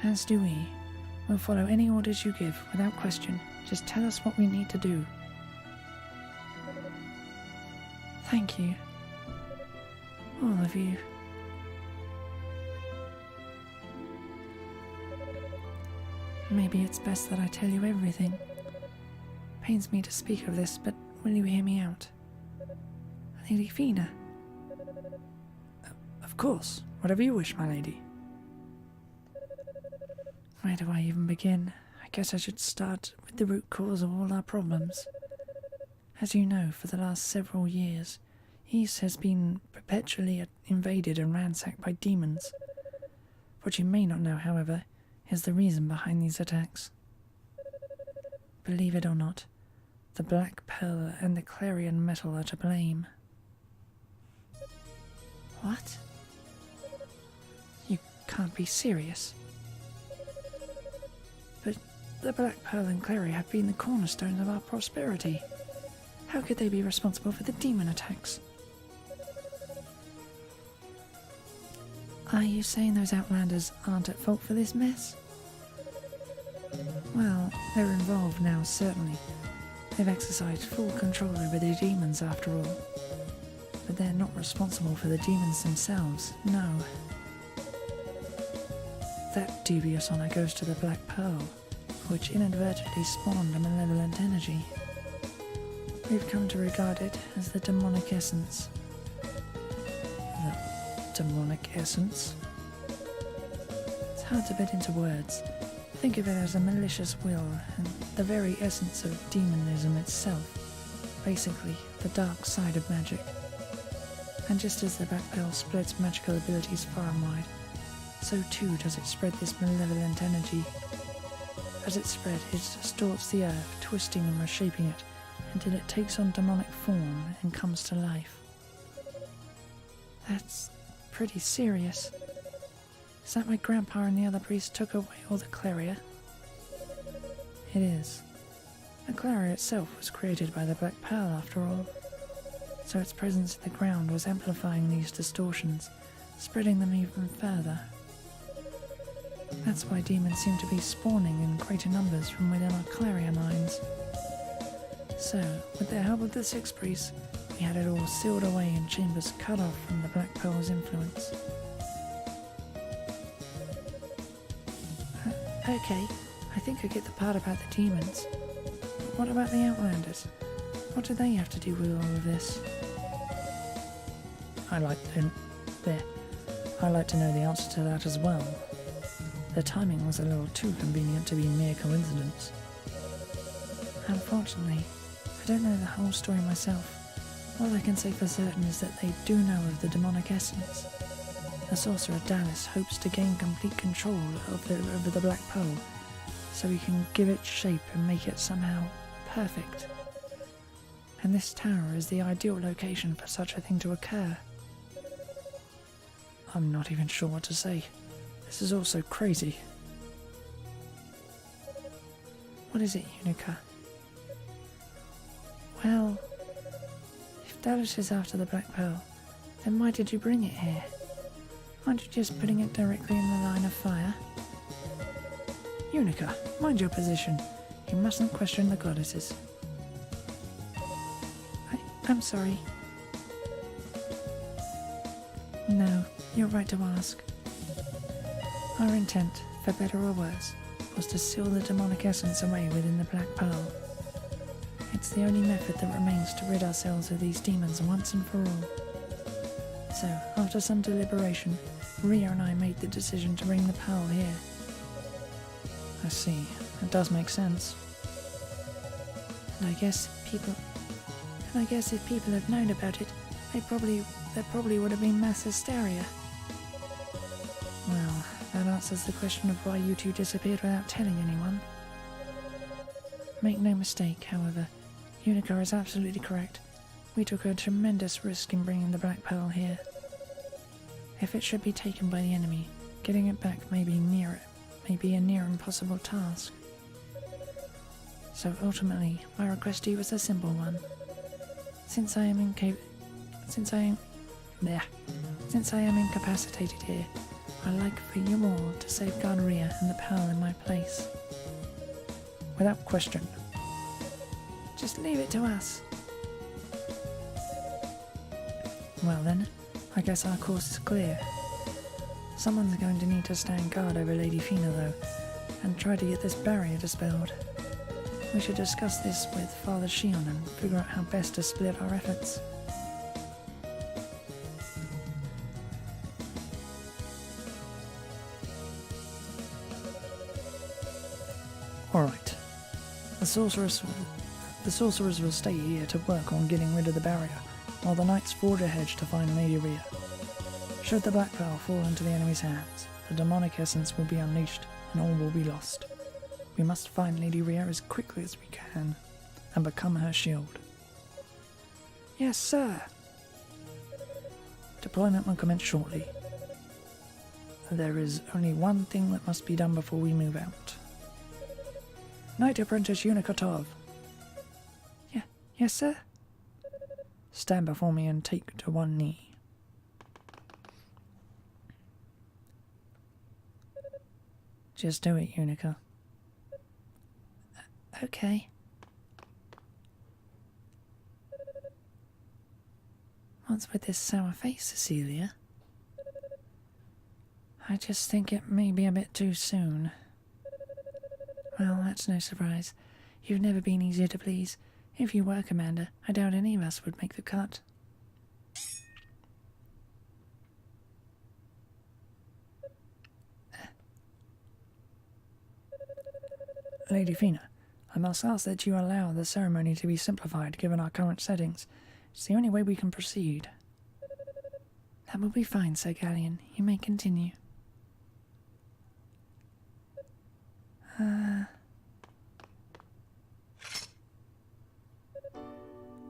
As do we. We'll follow any orders you give, without question. Just tell us what we need to do. Thank you. All of you. Maybe it's best that I tell you everything. Pains me to speak of this, but will you hear me out? Lady Fina. Of course, whatever you wish, my lady. Where do I even begin? I guess I should start with the root cause of all our problems. As you know, for the last several years, East has been perpetually invaded and ransacked by demons. What you may not know, however, is the reason behind these attacks. Believe it or not, the Black Pearl and the Clarion Metal are to blame. What? You can't be serious. But the Black Pearl and Clarion have been the cornerstones of our prosperity. How could they be responsible for the demon attacks? Are you saying those Outlanders aren't at fault for this mess? Well, they're involved now, certainly. They've exercised full control over the demons after all. But they're not responsible for the demons themselves, no. That dubious honor goes to the Black Pearl, which inadvertently spawned a malevolent energy. We've come to regard it as the demonic essence. Demonic essence? It's hard to put into words. Think of it as a malicious will and the very essence of demonism itself. Basically, the dark side of magic. And just as the Black Pearl spreads magical abilities far and wide, so too does it spread this malevolent energy. As it spread, it distorts the earth, twisting and reshaping it, until it takes on demonic form and comes to life. That's pretty serious. Is that why Grandpa and the other priests took away all the Claria? It is. The Claria itself was created by the Black Pearl after all, so its presence in the ground was amplifying these distortions, spreading them even further. That's why demons seem to be spawning in greater numbers from within our Claria mines. So, with the help of the six priests, we had it all sealed away in chambers cut off from the Black Pearl's influence. Okay, I think I get the part about the demons. But what about the Outlanders? What do they have to do with all of this? I'd like to know the answer to that as well. The timing was a little too convenient to be mere coincidence. Unfortunately, I don't know the whole story myself. All I can say for certain is that they do know of the demonic essence. The sorcerer Dallas hopes to gain complete control over the Black Pearl, so he can give it shape and make it somehow perfect. And this tower is the ideal location for such a thing to occur. I'm not even sure what to say. This is all so crazy. What is it, Yunica? Well, if Dallas is after the Black Pearl, then why did you bring it here? Aren't you just putting it directly in the line of fire? Yunica, mind your position. You mustn't question the goddesses. I'm sorry. No, you're right to ask. Our intent, for better or worse, was to seal the demonic essence away within the Black Pearl. It It's the only method that remains to rid ourselves of these demons once and for all. So, after some deliberation, Rhea and I made the decision to bring the Pearl here. I see. It does make sense. And I guess if people had known about it, there probably would have been mass hysteria. Well, that answers the question of why you two disappeared without telling anyone. Make no mistake, however, Yunica is absolutely correct. We took a tremendous risk in bringing the Black Pearl here. If it should be taken by the enemy, getting it back may be a near impossible task. So ultimately, my request to you is a simple one. Since I am incapacitated here, I'd like for you all to safeguard Rhea and the Pearl in my place. Without question. Just leave it to us. Well then, I guess our course is clear. Someone's going to need to stand guard over Lady Fina though, and try to get this barrier dispelled. We should discuss this with Father Shion and figure out how best to split our efforts. Alright. The sorcerers will stay here to work on getting rid of the barrier, while the knights forge ahead to find Lady Rhea. Should the Black Pearl fall into the enemy's hands, the demonic essence will be unleashed, and all will be lost. We must find Lady Rhea as quickly as we can, and become her shield. Yes, sir. Deployment will commence shortly. There is only one thing that must be done before we move out. Knight Apprentice Yunica. Yes, sir. Stand before me and take to one knee. Just do it, Yunica. Okay. What's with this sour face, Cecilia? I just think it may be a bit too soon. Well, that's no surprise. You've never been easier to please. If you were Commander, I doubt any of us would make the cut. Lady Fina, I must ask that you allow the ceremony to be simplified given our current settings. It's the only way we can proceed. That will be fine, Sir Galleon. You may continue.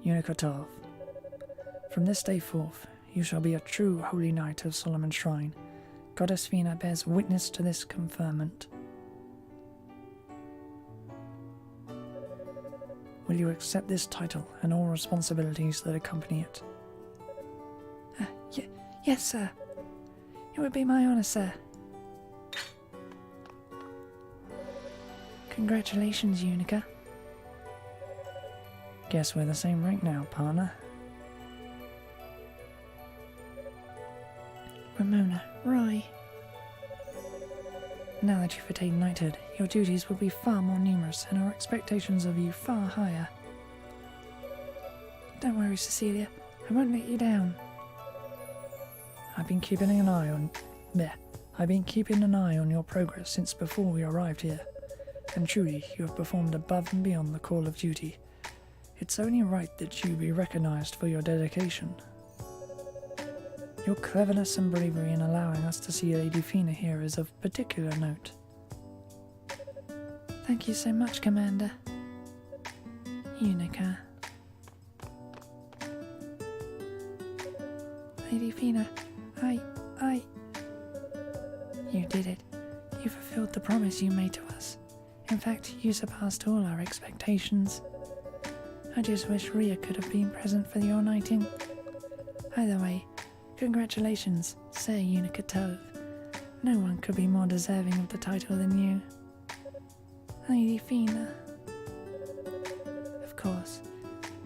Yunica. From this day forth, you shall be a true holy knight of Solomon's Shrine. Goddess Fina bears witness to this conferment. Will you accept this title and all responsibilities that accompany it? Yes, sir. It would be my honour, sir. Congratulations, Yunica. Guess we're the same rank now, partner. Ramona, Roy. Now that you've attained knighthood, your duties will be far more numerous and our expectations of you far higher. Don't worry, Cecilia. I won't let you down. I've been keeping an eye on your progress since before we arrived here, and truly you have performed above and beyond the call of duty. It's only right that you be recognized for your dedication. Your cleverness and bravery in allowing us to see Lady Fina here is of particular note. Thank you so much, Commander. Yunica. Lady Fina, You did it. You fulfilled the promise you made to us. In fact, you surpassed all our expectations. I just wish Rhea could have been present for your knighting. Either way, congratulations, Sir Yunica. No one could be more deserving of the title than you. Lady Fina. Of course,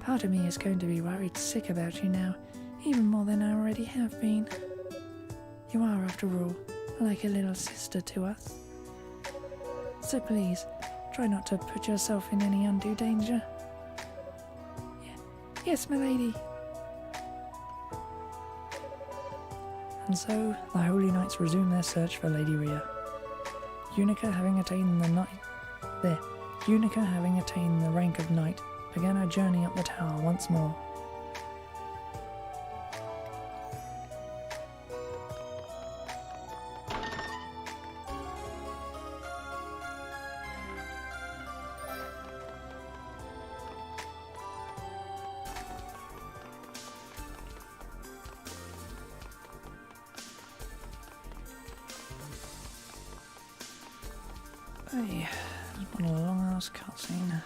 part of me is going to be worried sick about you now, even more than I already have been. You are, after all, like a little sister to us. So please, try not to put yourself in any undue danger. Yes, milady. And so the Holy Knights resumed their search for Lady Rhea. Yunica having attained the rank of knight, began her journey up the tower once more. Hey, it's been a long ass cutscene.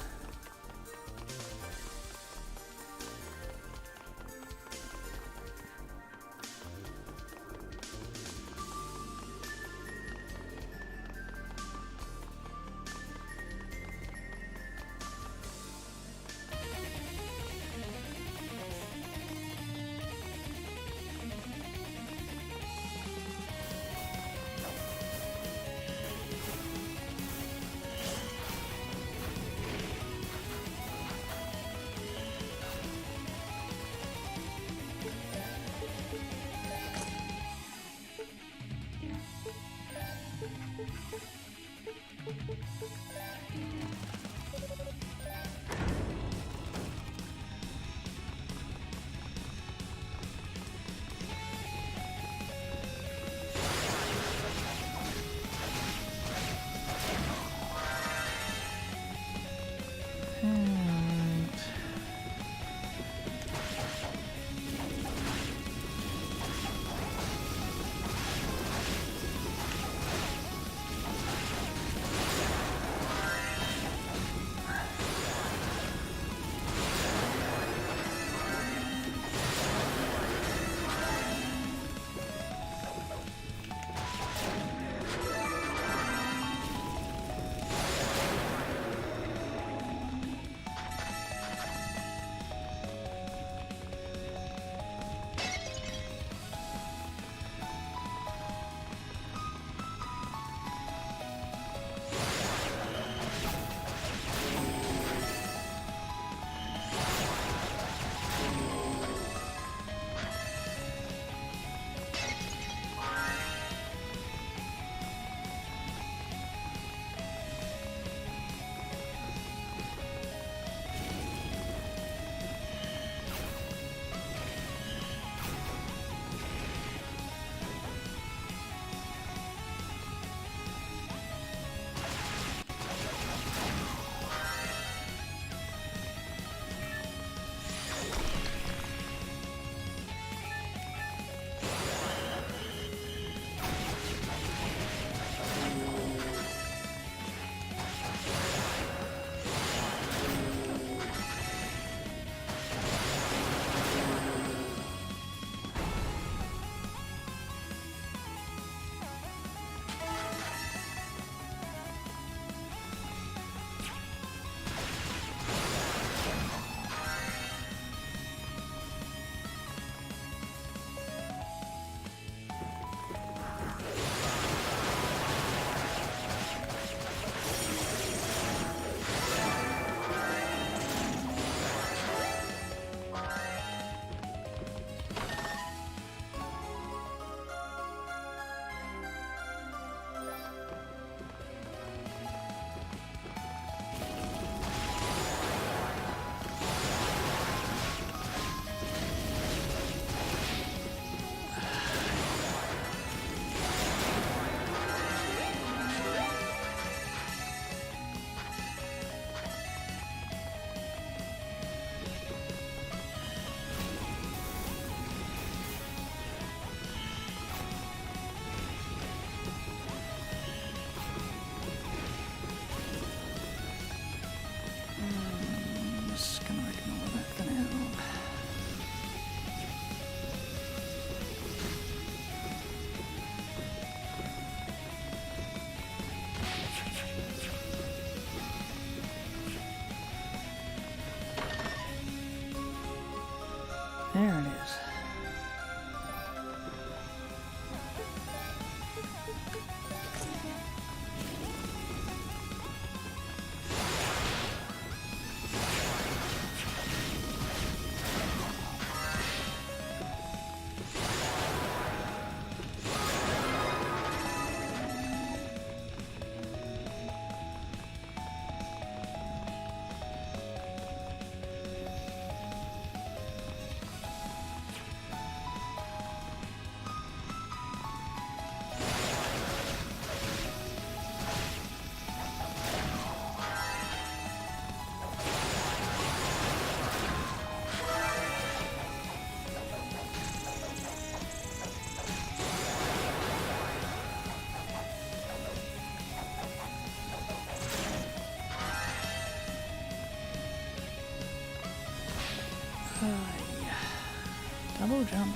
full jump.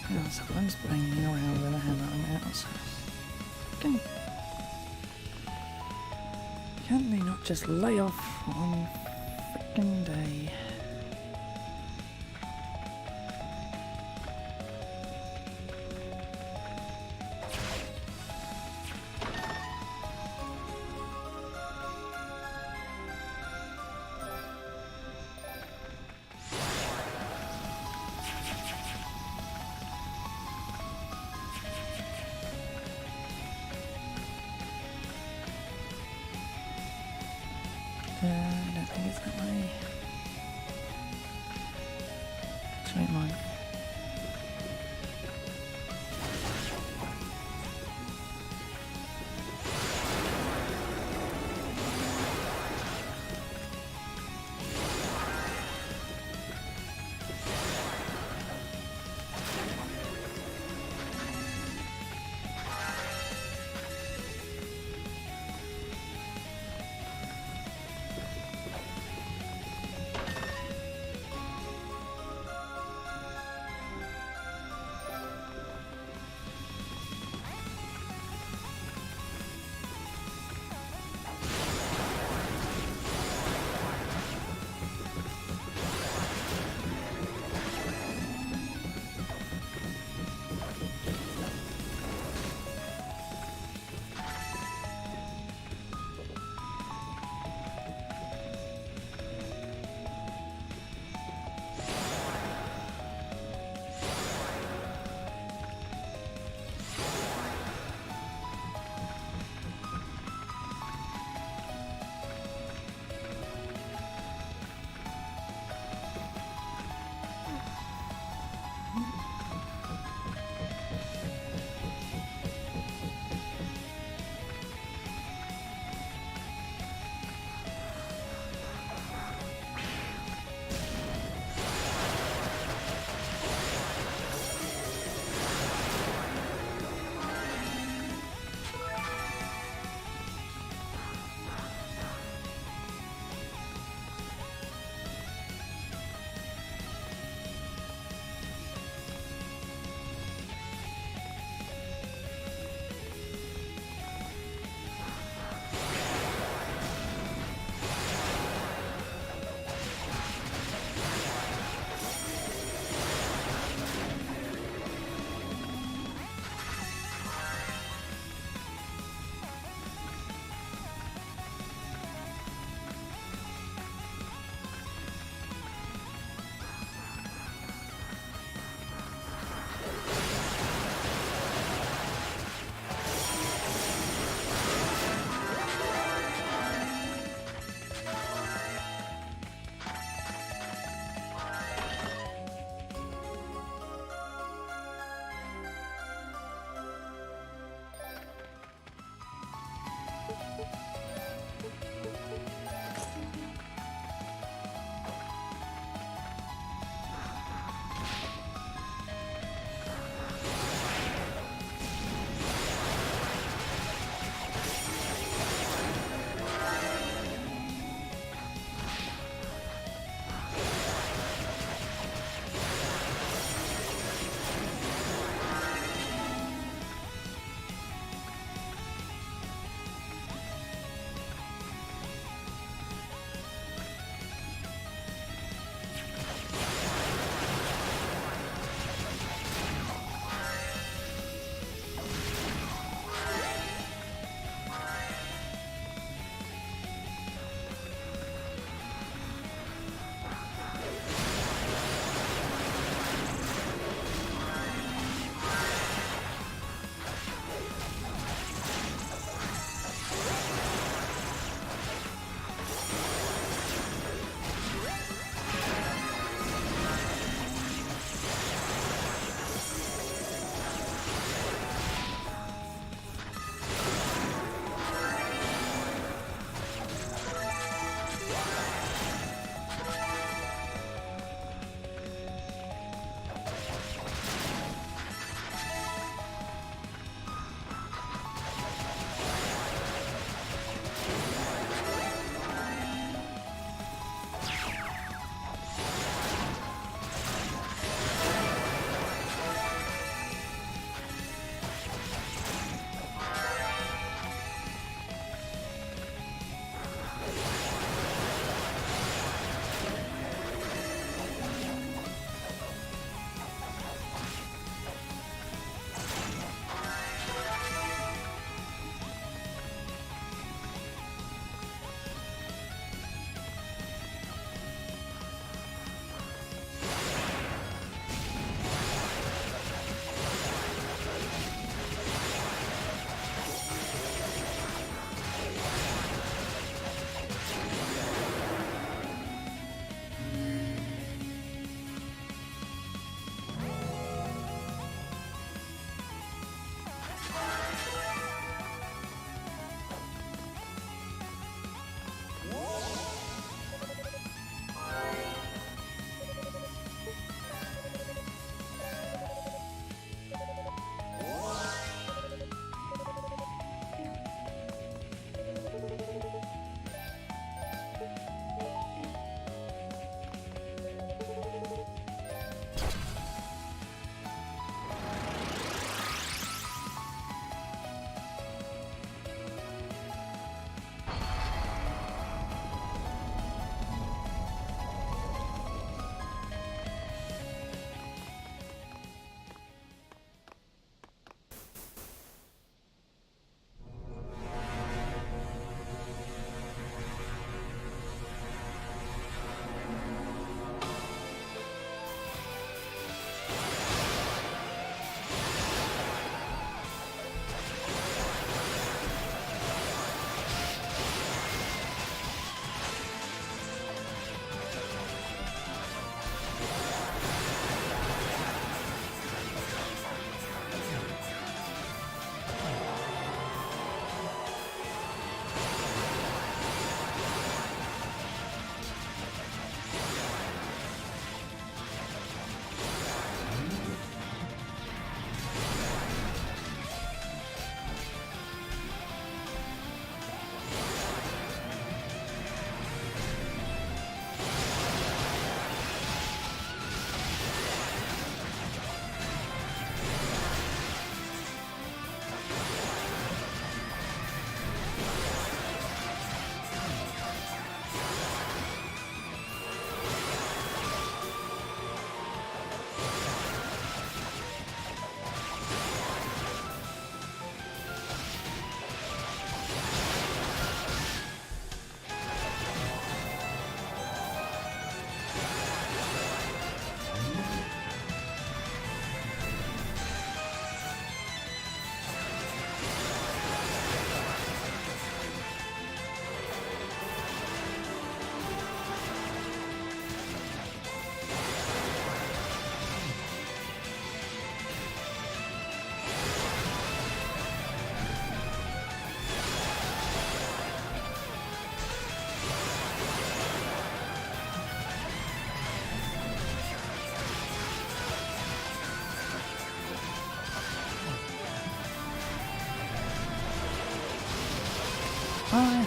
Now someone's banging around with a hammer on the house. Can they not just lay off one frickin' day? I don't think it's that way. Straight line.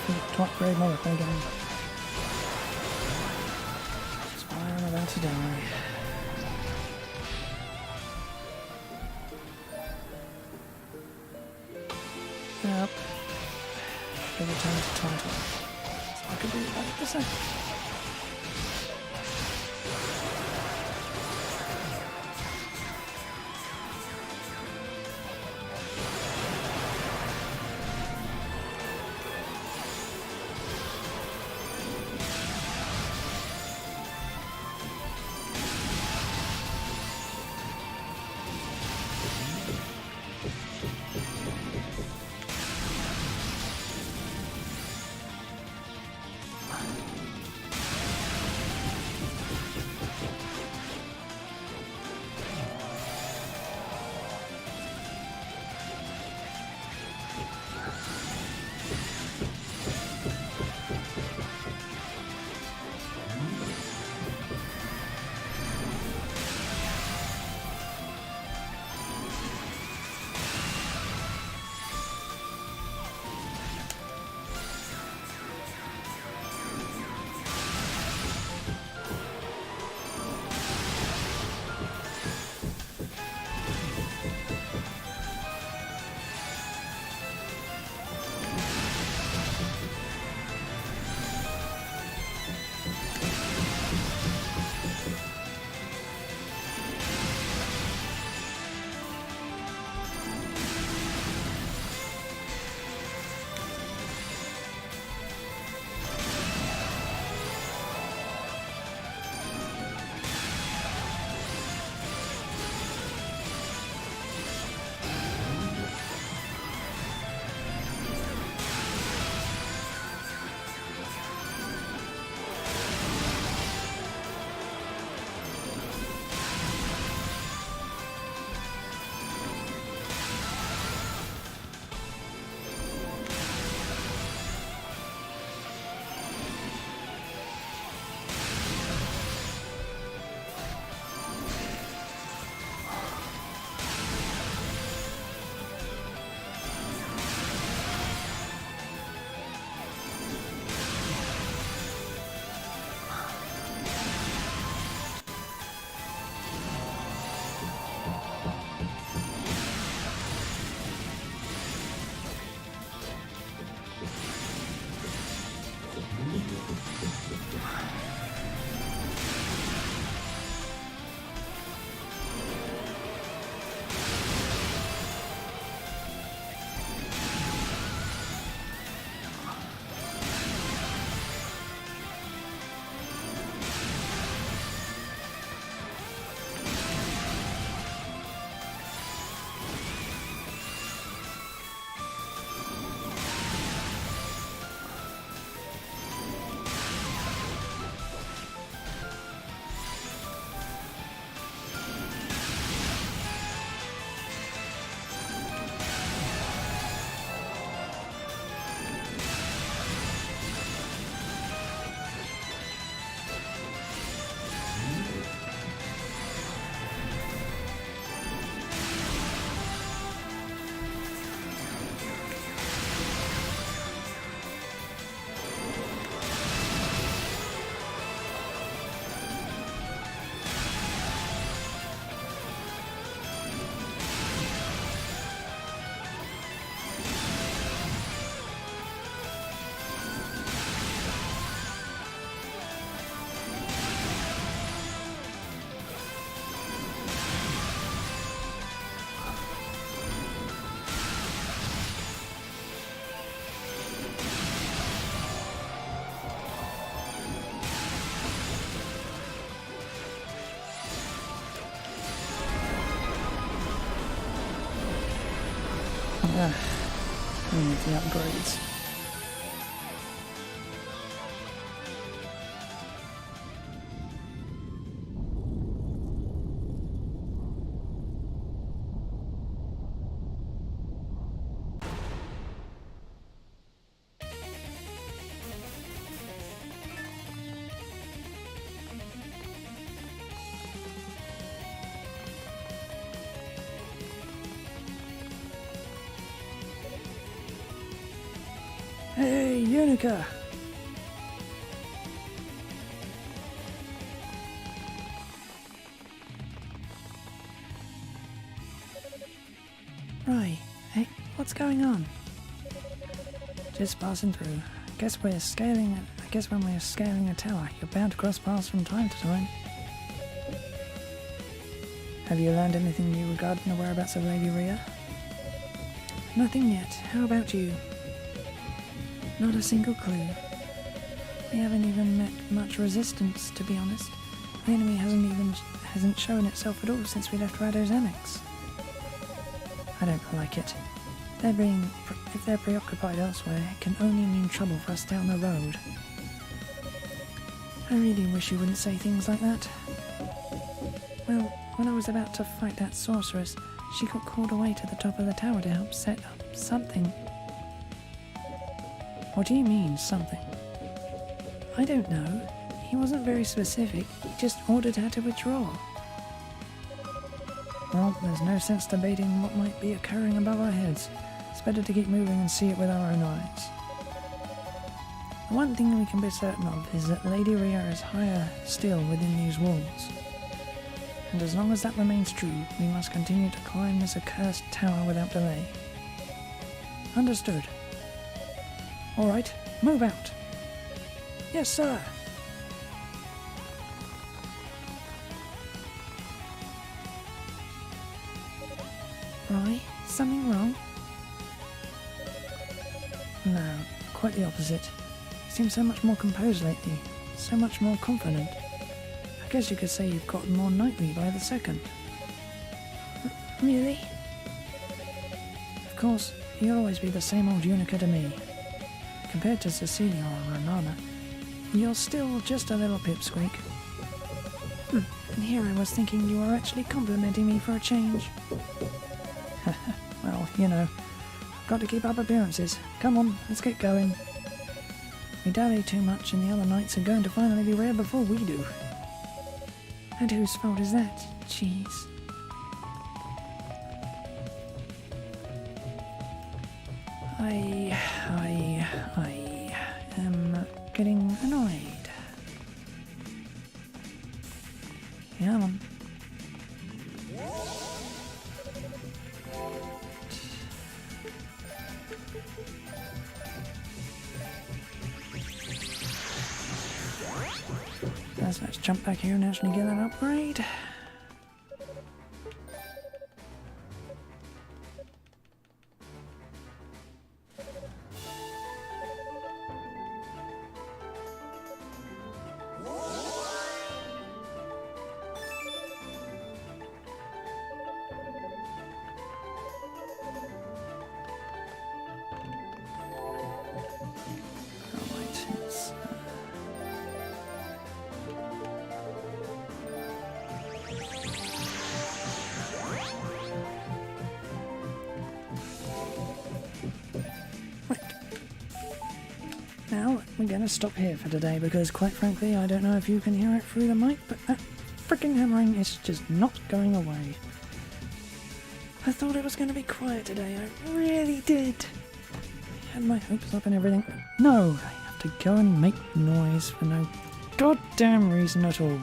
to upgrade my weapon again. That's why I'm about to die. Yep. Should return to title. So I could do 100%. Yeah, we need the upgrades. Yunica! Right. Hey, what's going on? Just passing through. I guess when we're scaling a tower, you're bound to cross paths from time to time. Have you learned anything new regarding the whereabouts of Lady Rhea? Nothing yet. How about you? Not a single clue. We haven't even met much resistance, to be honest. The enemy hasn't shown itself at all since we left Rado's Annex. I don't like it. If they're preoccupied elsewhere, it can only mean trouble for us down the road. I really wish you wouldn't say things like that. Well, when I was about to fight that sorceress, she got called away to the top of the tower to help set up something. What do you mean, something? I don't know. He wasn't very specific. He just ordered her to withdraw. Well, there's no sense debating what might be occurring above our heads. It's better to keep moving and see it with our own eyes. The one thing we can be certain of is that Lady Rhea is higher still within these walls. And as long as that remains true, we must continue to climb this accursed tower without delay. Understood. Alright, move out. Yes, sir. Right, something wrong? No, quite the opposite. You seem so much more composed lately, so much more confident. I guess you could say you've gotten more knightly by the second. Really? Of course, you'll always be the same old Yunica to me. Compared to Cecilia or Renana, you're still just a little pipsqueak. And here I was thinking you were actually complimenting me for a change. Well, you know, got to keep up appearances. Come on, let's get going. We dally too much and the other knights are going to find Lady Rhea before we do. And whose fault is that? Jeez. I am getting annoyed. Come on. Let's jump back here and actually get that upgrade. Now, we're going to stop here for today because, quite frankly, I don't know if you can hear it through the mic, but that freaking hammering is just not going away. I thought it was going to be quiet today, I really did. I had my hopes up and everything. No, I have to go and make noise for no goddamn reason at all.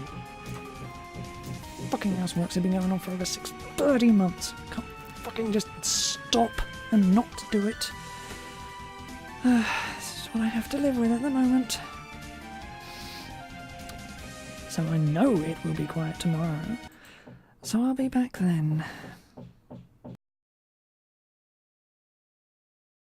Fucking houseworks have been going on for over 30 months. Can't fucking just stop and not do it. This is what I have to live with at the moment. So I know it will be quiet tomorrow. So I'll be back then.